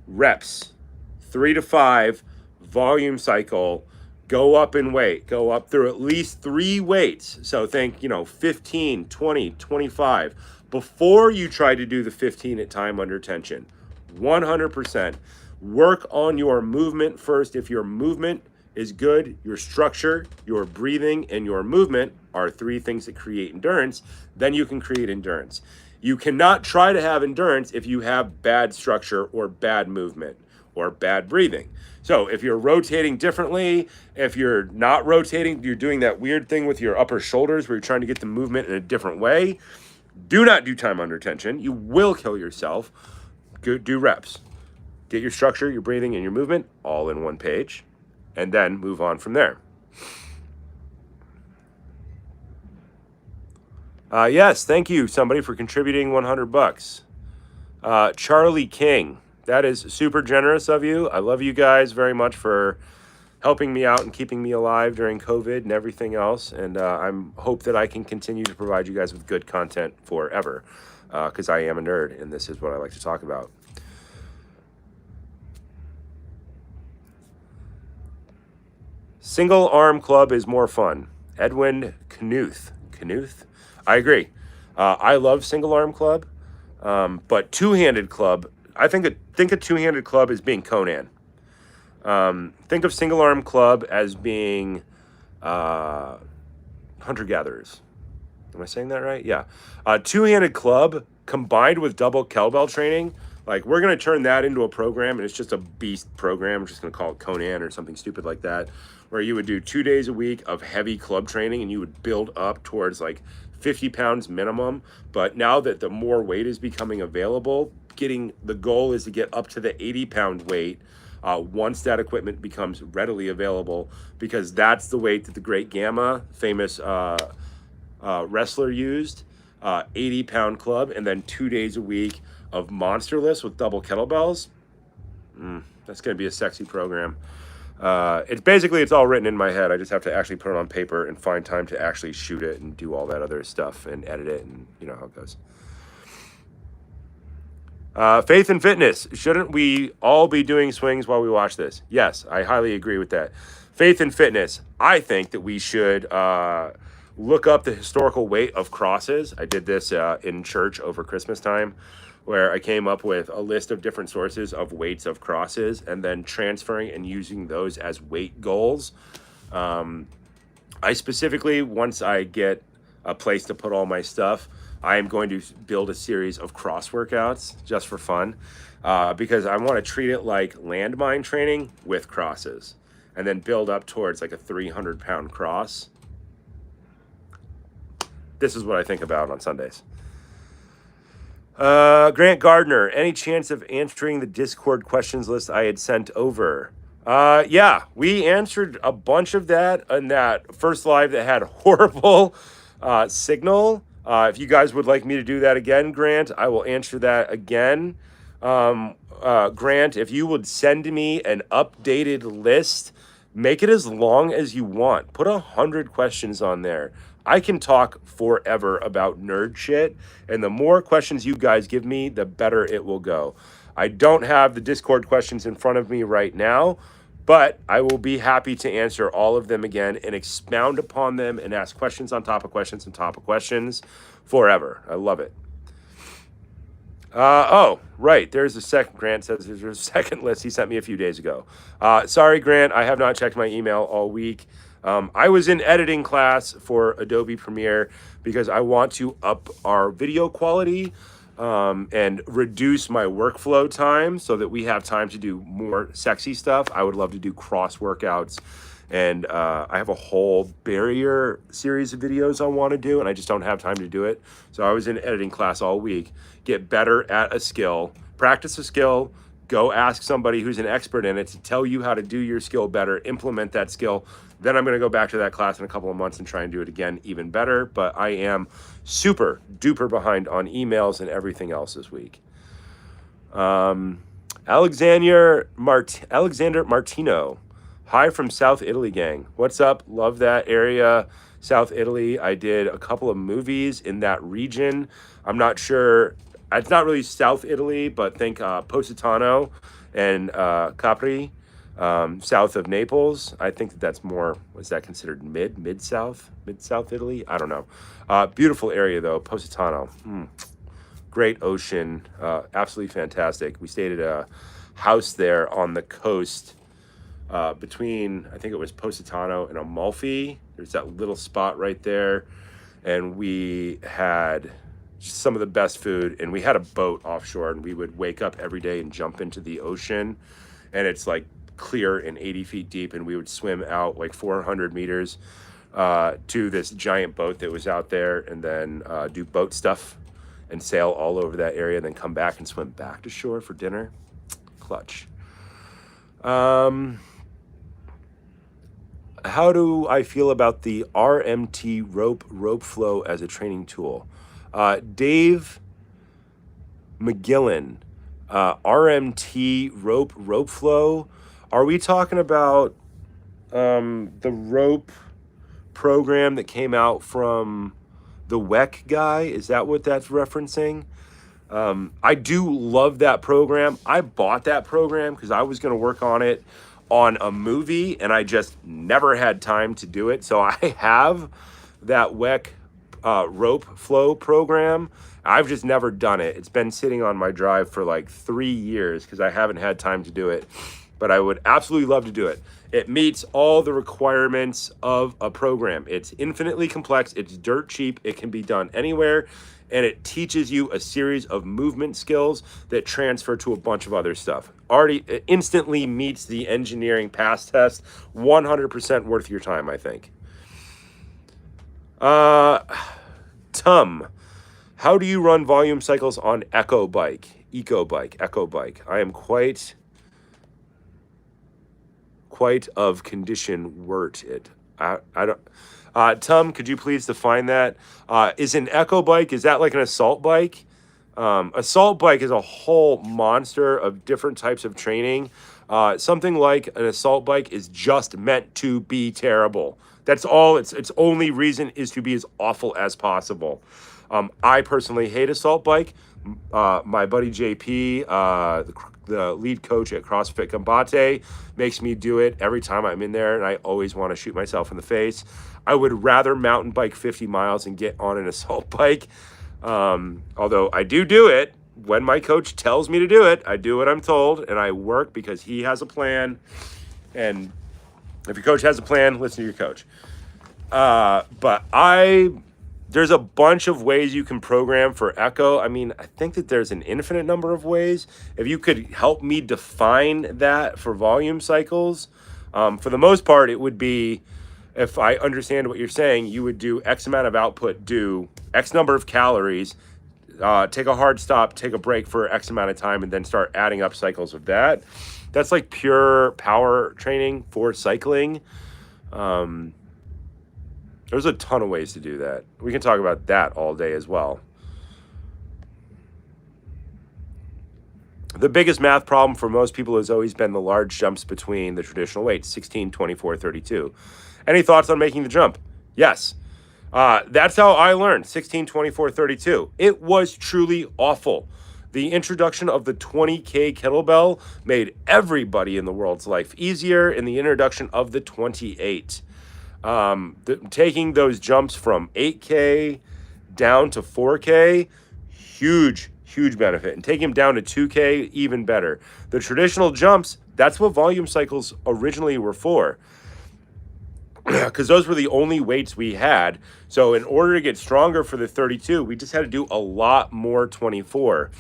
[SPEAKER 1] reps, 3 to 5, volume cycle, go up in weight, go up through at least 3 weights. So think, 15, 20, 25. Before you try to do the 15 at time under tension, 100%. Work on your movement first. If your movement is good, your structure, your breathing, and your movement are 3 things that create endurance, then you can create endurance. You cannot try to have endurance if you have bad structure or bad movement or bad breathing. So if you're rotating differently, if you're not rotating, you're doing that weird thing with your upper shoulders where you're trying to get the movement in a different way, do not do time under tension. You will kill yourself. Do reps. Get your structure, your breathing, and your movement all in one page, and then move on from there. Yes, thank you, somebody, for contributing $100. Charlie King, that is super generous of you. I love you guys very much for helping me out and keeping me alive during COVID and everything else. And I hope that I can continue to provide you guys with good content forever, because I am a nerd, and this is what I like to talk about. Single arm club is more fun. Edwin Knuth. I agree. I love single arm club, but two-handed club, I think a two-handed club is being Conan. Think of single arm club as being hunter-gatherers. Am I saying that right? Yeah. Two-handed club combined with double kettlebell training, like we're going to turn that into a program, and it's just a beast program. We're just going to call it Conan or something stupid like that, where you would do 2 days a week of heavy club training, and you would build up towards like 50 pounds minimum. But now that the more weight is becoming available, the goal is to get up to the 80-pound weight once that equipment becomes readily available, because that's the weight that the Great Gamma, famous wrestler, used. 80-pound club, and then 2 days a week of monster lifts with double kettlebells. That's going to be a sexy program. It's all written in my head. I just have to actually put it on paper and find time to actually shoot it and do all that other stuff and edit it, and you know how it goes. Faith and fitness. Shouldn't we all be doing swings while we watch this? Yes, I highly agree with that. Faith and fitness. I think that we should look up the historical weight of crosses. I did this in church over Christmas time, where I came up with a list of different sources of weights of crosses and then transferring and using those as weight goals. I specifically, once I get a place to put all my stuff, I am going to build a series of cross workouts just for fun, because I want to treat it like landmine training with crosses, and then build up towards like a 300-pound cross. This is what I think about on Sundays. Grant Gardner, any chance of answering the Discord questions list I had sent over? Yeah, we answered a bunch of that in that first live that had horrible signal. If you guys would like me to do that again, Grant, I will answer that again. Grant, if you would send me an updated list, make it as long as you want. Put 100 questions on there. I can talk forever about nerd shit, and the more questions you guys give me, the better it will go. I don't have the Discord questions in front of me right now, But I will be happy to answer all of them again and expound upon them and ask questions on top of questions on top of questions forever. I love it. Oh, right. There's a second. Grant says there's a second list he sent me a few days ago. Sorry, Grant. I have not checked my email all week. I was in editing class for Adobe Premiere because I want to up our video quality and reduce my workflow time so that we have time to do more sexy stuff. I would love to do cross workouts. And I have a whole barrier series of videos I want to do, and I just don't have time to do it. So I was in editing class all week. Get better at a skill, practice a skill, go ask somebody who's an expert in it to tell you how to do your skill better, implement that skill. Then I'm going to go back to that class in a couple of months and try and do it again even better. But I am super duper behind on emails and everything else this week. Alexander Martino. Hi from South Italy, gang. What's up? Love that area, South Italy. I did a couple of movies in that region. I'm not sure. It's not really South Italy, but think Positano and Capri, south of Naples. I think that's more, was that considered mid-south Italy? I don't know. Beautiful area, though, Positano. Great ocean, absolutely fantastic. We stayed at a house there on the coast between, I think it was Positano and Amalfi. There's that little spot right there. And we had some of the best food. And we had a boat offshore, and we would wake up every day and jump into the ocean. And it's like clear and 80 feet deep. And we would swim out like 400 meters to this giant boat that was out there, and then do boat stuff and sail all over that area, and then come back and swim back to shore for dinner. Clutch. How do I feel about the RMT rope flow as a training tool? Dave McGillen, RMT rope flow. Are we talking about the rope program that came out from the WEC guy? Is that what that's referencing? I do love that program. I bought that program because I was going to work on it on a movie, and I just never had time to do it. So I have that WEC rope flow program. I've just never done it. It's been sitting on my drive for like 3 years because I haven't had time to do it. But I would absolutely love to do it. It meets all the requirements of a program. It's infinitely complex. It's dirt cheap. It can be done anywhere. And it teaches you a series of movement skills that transfer to a bunch of other stuff. Already instantly meets the engineering pass test. 100% worth your time, I think. Tum, how do you run volume cycles on Echo Bike? I am quite of condition wert it. I don't. Tum, could you please define that? Is an Echo bike, is that like an assault bike? Assault bike is a whole monster of different types of training. Something like an assault bike is just meant to be terrible. That's all. Its only reason is to be as awful as possible. I personally hate assault bike. My buddy JP, the lead coach at CrossFit Combate, makes me do it every time I'm in there, and I always want to shoot myself in the face. I would rather mountain bike 50 miles and get on an assault bike. Although I do it when my coach tells me to do it. I do what I'm told, and I work because he has a plan. And if your coach has a plan, listen to your coach. But there's a bunch of ways you can program for Echo. I mean, I think that there's an infinite number of ways. If you could help me define that for volume cycles, for the most part, it would be, if I understand what you're saying, you would do X amount of output, do X number of calories, take a hard stop, take a break for X amount of time, and then start adding up cycles of that. That's like pure power training for cycling. There's a ton of ways to do that. We can talk about that all day as well. The biggest math problem for most people has always been the large jumps between the traditional weights, 16, 24, 32. Any thoughts on making the jump? Yes. That's how I learned, 16, 24, 32. It was truly awful. The introduction of the 20K kettlebell made everybody in the world's life easier in the introduction of the 28. Taking those jumps from 8K down to 4K, huge benefit. And taking them down to 2K, even better. The traditional jumps, that's what volume cycles originally were for, because those were the only weights we had. So in order to get stronger for the 32, we just had to do a lot more 24,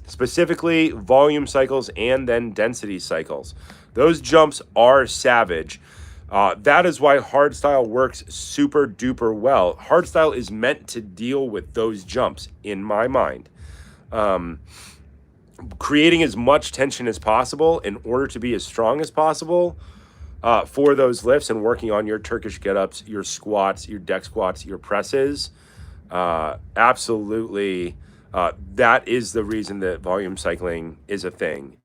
[SPEAKER 1] specifically volume cycles and then density cycles. Those jumps are savage. That is why hardstyle works super duper well. Hardstyle is meant to deal with those jumps, in my mind. Creating as much tension as possible in order to be as strong as possible for those lifts, and working on your Turkish get-ups, your squats, your deck squats, your presses. Absolutely, that is the reason that volume cycling is a thing.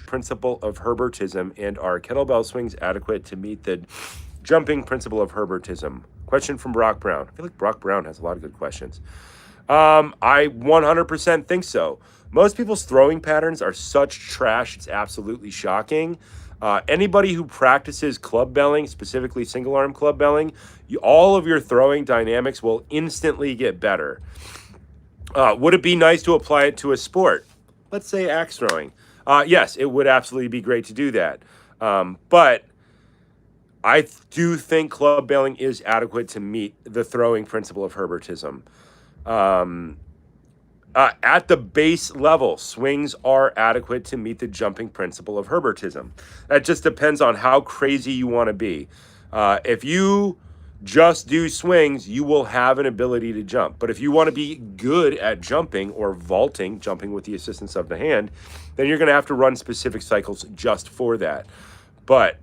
[SPEAKER 1] Principle of Herbertism, and are kettlebell swings adequate to meet the jumping principle of Herbertism? Question from Brock Brown. I feel like Brock Brown has a lot of good questions. I 100% think so. Most people's throwing patterns are such trash, it's absolutely shocking. Anybody who practices club belling, specifically single arm club belling, all of your throwing dynamics will instantly get better. Would it be nice to apply it to a sport? Let's say axe throwing. Yes, it would absolutely be great to do that. But I do think club belling is adequate to meet the throwing principle of Herbertism. At the base level, swings are adequate to meet the jumping principle of Herbertism. That just depends on how crazy you want to be. If you just do swings, you will have an ability to jump. But if you want to be good at jumping or vaulting, jumping with the assistance of the hand, then you're going to have to run specific cycles just for that. But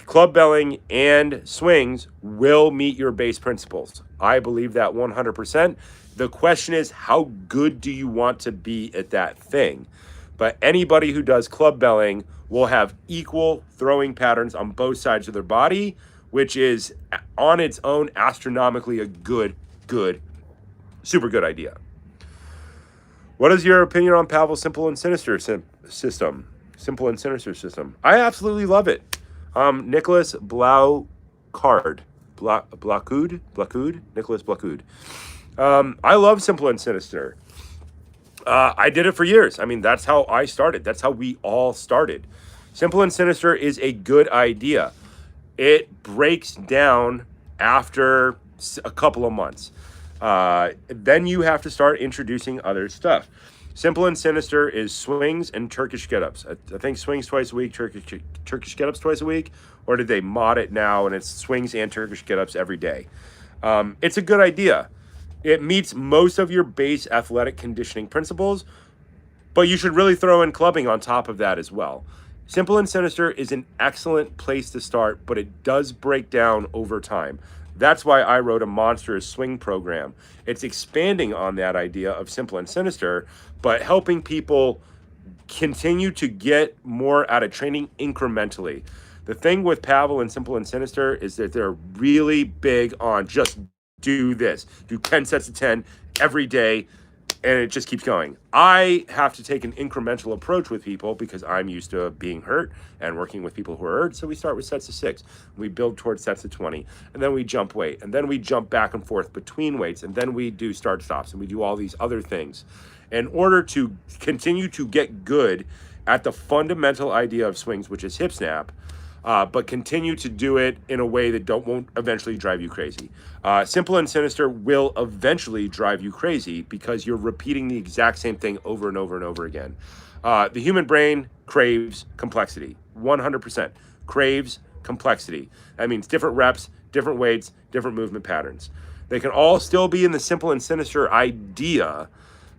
[SPEAKER 1] club belling and swings will meet your base principles. I believe that 100%. The question is, how good do you want to be at that thing? But anybody who does club belling will have equal throwing patterns on both sides of their body, which is on its own astronomically a good, super good idea. What is your opinion on Pavel's simple and sinister system? Simple and sinister system. I absolutely love it. Nicholas Blaucard. Blacude? Nicholas Blacude. I love simple and sinister. I did it for years. I mean, that's how I started. That's how we all started. Simple and sinister is a good idea. It breaks down after a couple of months. Then you have to start introducing other stuff. Simple and sinister is swings and Turkish get-ups. I think swings twice a week, Turkish get-ups twice a week, or did they mod it now and it's swings and Turkish get-ups every day? It's a good idea. It meets most of your base athletic conditioning principles, but you should really throw in clubbing on top of that as well. Simple and sinister is an excellent place to start, but it does break down over time. That's why I wrote a monstrous swing program. It's expanding on that idea of simple and sinister, but helping people continue to get more out of training incrementally. The thing with Pavel and simple and sinister is that they're really big on just do this. Do 10 sets of 10 every day, and it just keeps going. I have to take an incremental approach with people because I'm used to being hurt and working with people who are hurt. So we start with sets of 6. We build towards sets of 20, and then we jump weight, and then we jump back and forth between weights, and then we do start stops, and we do all these other things in order to continue to get good at the fundamental idea of swings, which is hip snap, but continue to do it in a way that won't eventually drive you crazy. Simple and sinister will eventually drive you crazy because you're repeating the exact same thing over and over and over again. The human brain craves complexity, 100%. Craves complexity. That means different reps, different weights, different movement patterns. They can all still be in the simple and sinister idea,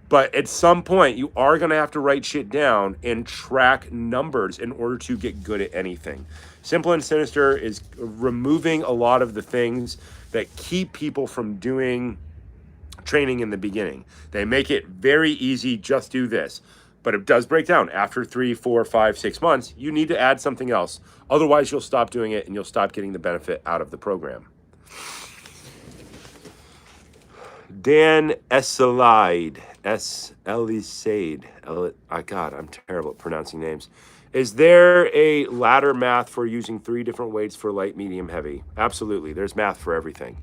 [SPEAKER 1] but at some point you are going to have to write shit down and track numbers in order to get good at anything. Simple and sinister is removing a lot of the things that keep people from doing training in the beginning. They make it very easy, just do this. but it does break down after 3, 4, 5, 6 months. You need to add something else. Otherwise, you'll stop doing it and you'll stop getting the benefit out of the program. Dan Eselide, God, I'm terrible at pronouncing names. Is there a ladder math for using 3 different weights for light, medium, heavy? Absolutely. There's math for everything.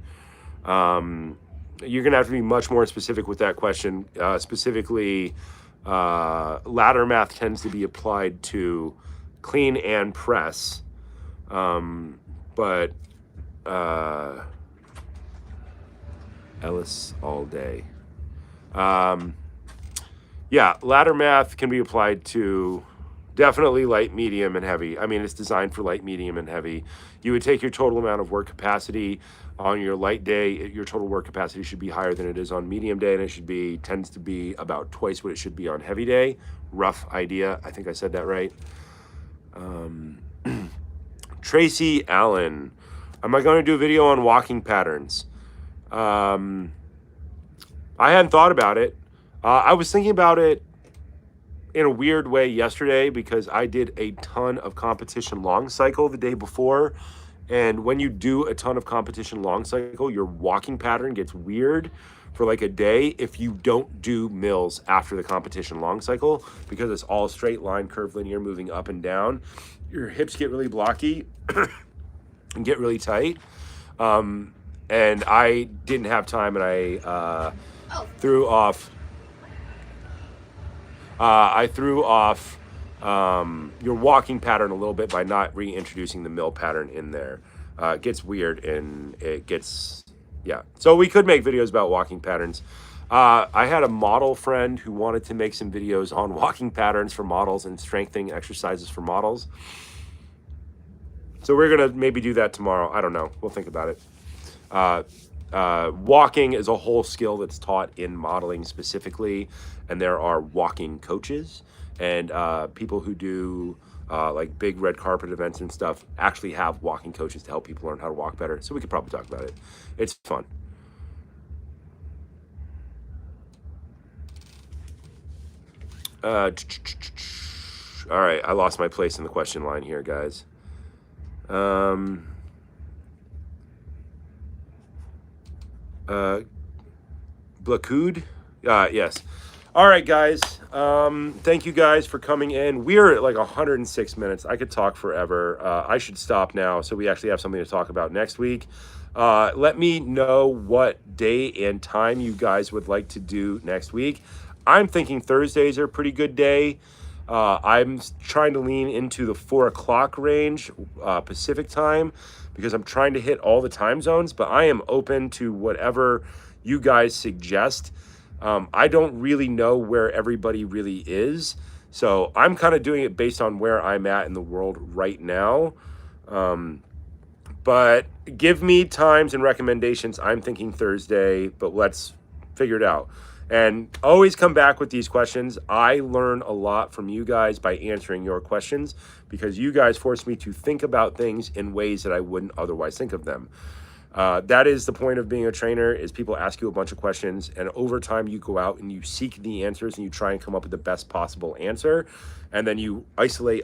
[SPEAKER 1] You're going to have to be much more specific with that question. Specifically, ladder math tends to be applied to clean and press. But Ellis all day. Yeah, ladder math can be applied to definitely light, medium, and heavy. I mean, it's designed for light, medium, and heavy. You would take your total amount of work capacity on your light day. Your total work capacity should be higher than it is on medium day, and it tends to be about twice what it should be on heavy day. Rough idea. I think I said that right. Tracy Allen. Am I going to do a video on walking patterns? I hadn't thought about it. I was thinking about it in a weird way yesterday because I did a ton of competition long cycle the day before. And when you do a ton of competition long cycle, your walking pattern gets weird for like a day if you don't do mills after the competition long cycle, because it's all straight line, curvilinear, moving up and down. Your hips get really blocky and get really tight. And I didn't have time, and I threw off your walking pattern a little bit by not reintroducing the mill pattern in there. It gets weird, and it gets, yeah. So we could make videos about walking patterns. I had a model friend who wanted to make some videos on walking patterns for models and strengthening exercises for models. So we're going to maybe do that tomorrow. I don't know. We'll think about it. Walking is a whole skill that's taught in modeling specifically, and there are walking coaches, and people who do like big red carpet events and stuff actually have walking coaches to help people learn how to walk better. So we could probably talk about it. It's fun. All right, I lost my place in the question line here, guys. Blakud? Yes. All right, guys. Thank you guys for coming in. We're at like 106 minutes. I could talk forever. I should stop now so we actually have something to talk about next week. Let me know what day and time you guys would like to do next week. I'm thinking Thursdays are a pretty good day. I'm trying to lean into the 4 o'clock range, Pacific time, because I'm trying to hit all the time zones, but I am open to whatever you guys suggest. I don't really know where everybody really is, so I'm kind of doing it based on where I'm at in the world right now. But give me times and recommendations. I'm thinking Thursday, but let's figure it out. And always come back with these questions. I learn a lot from you guys by answering your questions, because you guys force me to think about things in ways that I wouldn't otherwise think of them. That is the point of being a trainer, is people ask you a bunch of questions, and over time you go out and you seek the answers and you try and come up with the best possible answer. And then you isolate,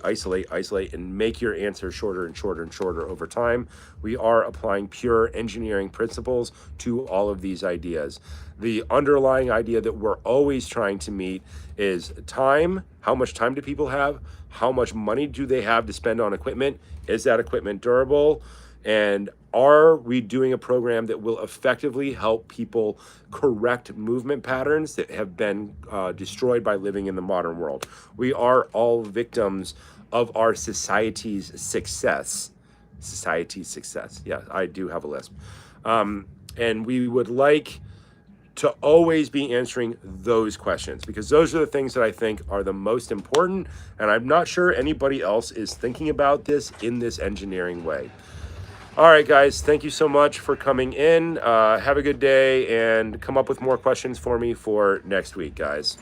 [SPEAKER 1] and make your answer shorter and shorter and shorter over time. We are applying pure engineering principles to all of these ideas. The underlying idea that we're always trying to meet is time. How much time do people have? How much money do they have to spend on equipment? Is that equipment durable? And are we doing a program that will effectively help people correct movement patterns that have been destroyed by living in the modern world? We are all victims of our society's success. Society's success. Yeah, I do have a lisp. And we would like to always be answering those questions, because those are the things that I think are the most important. And I'm not sure anybody else is thinking about this in this engineering way. All right, guys, thank you so much for coming in. Have a good day, and come up with more questions for me for next week, guys.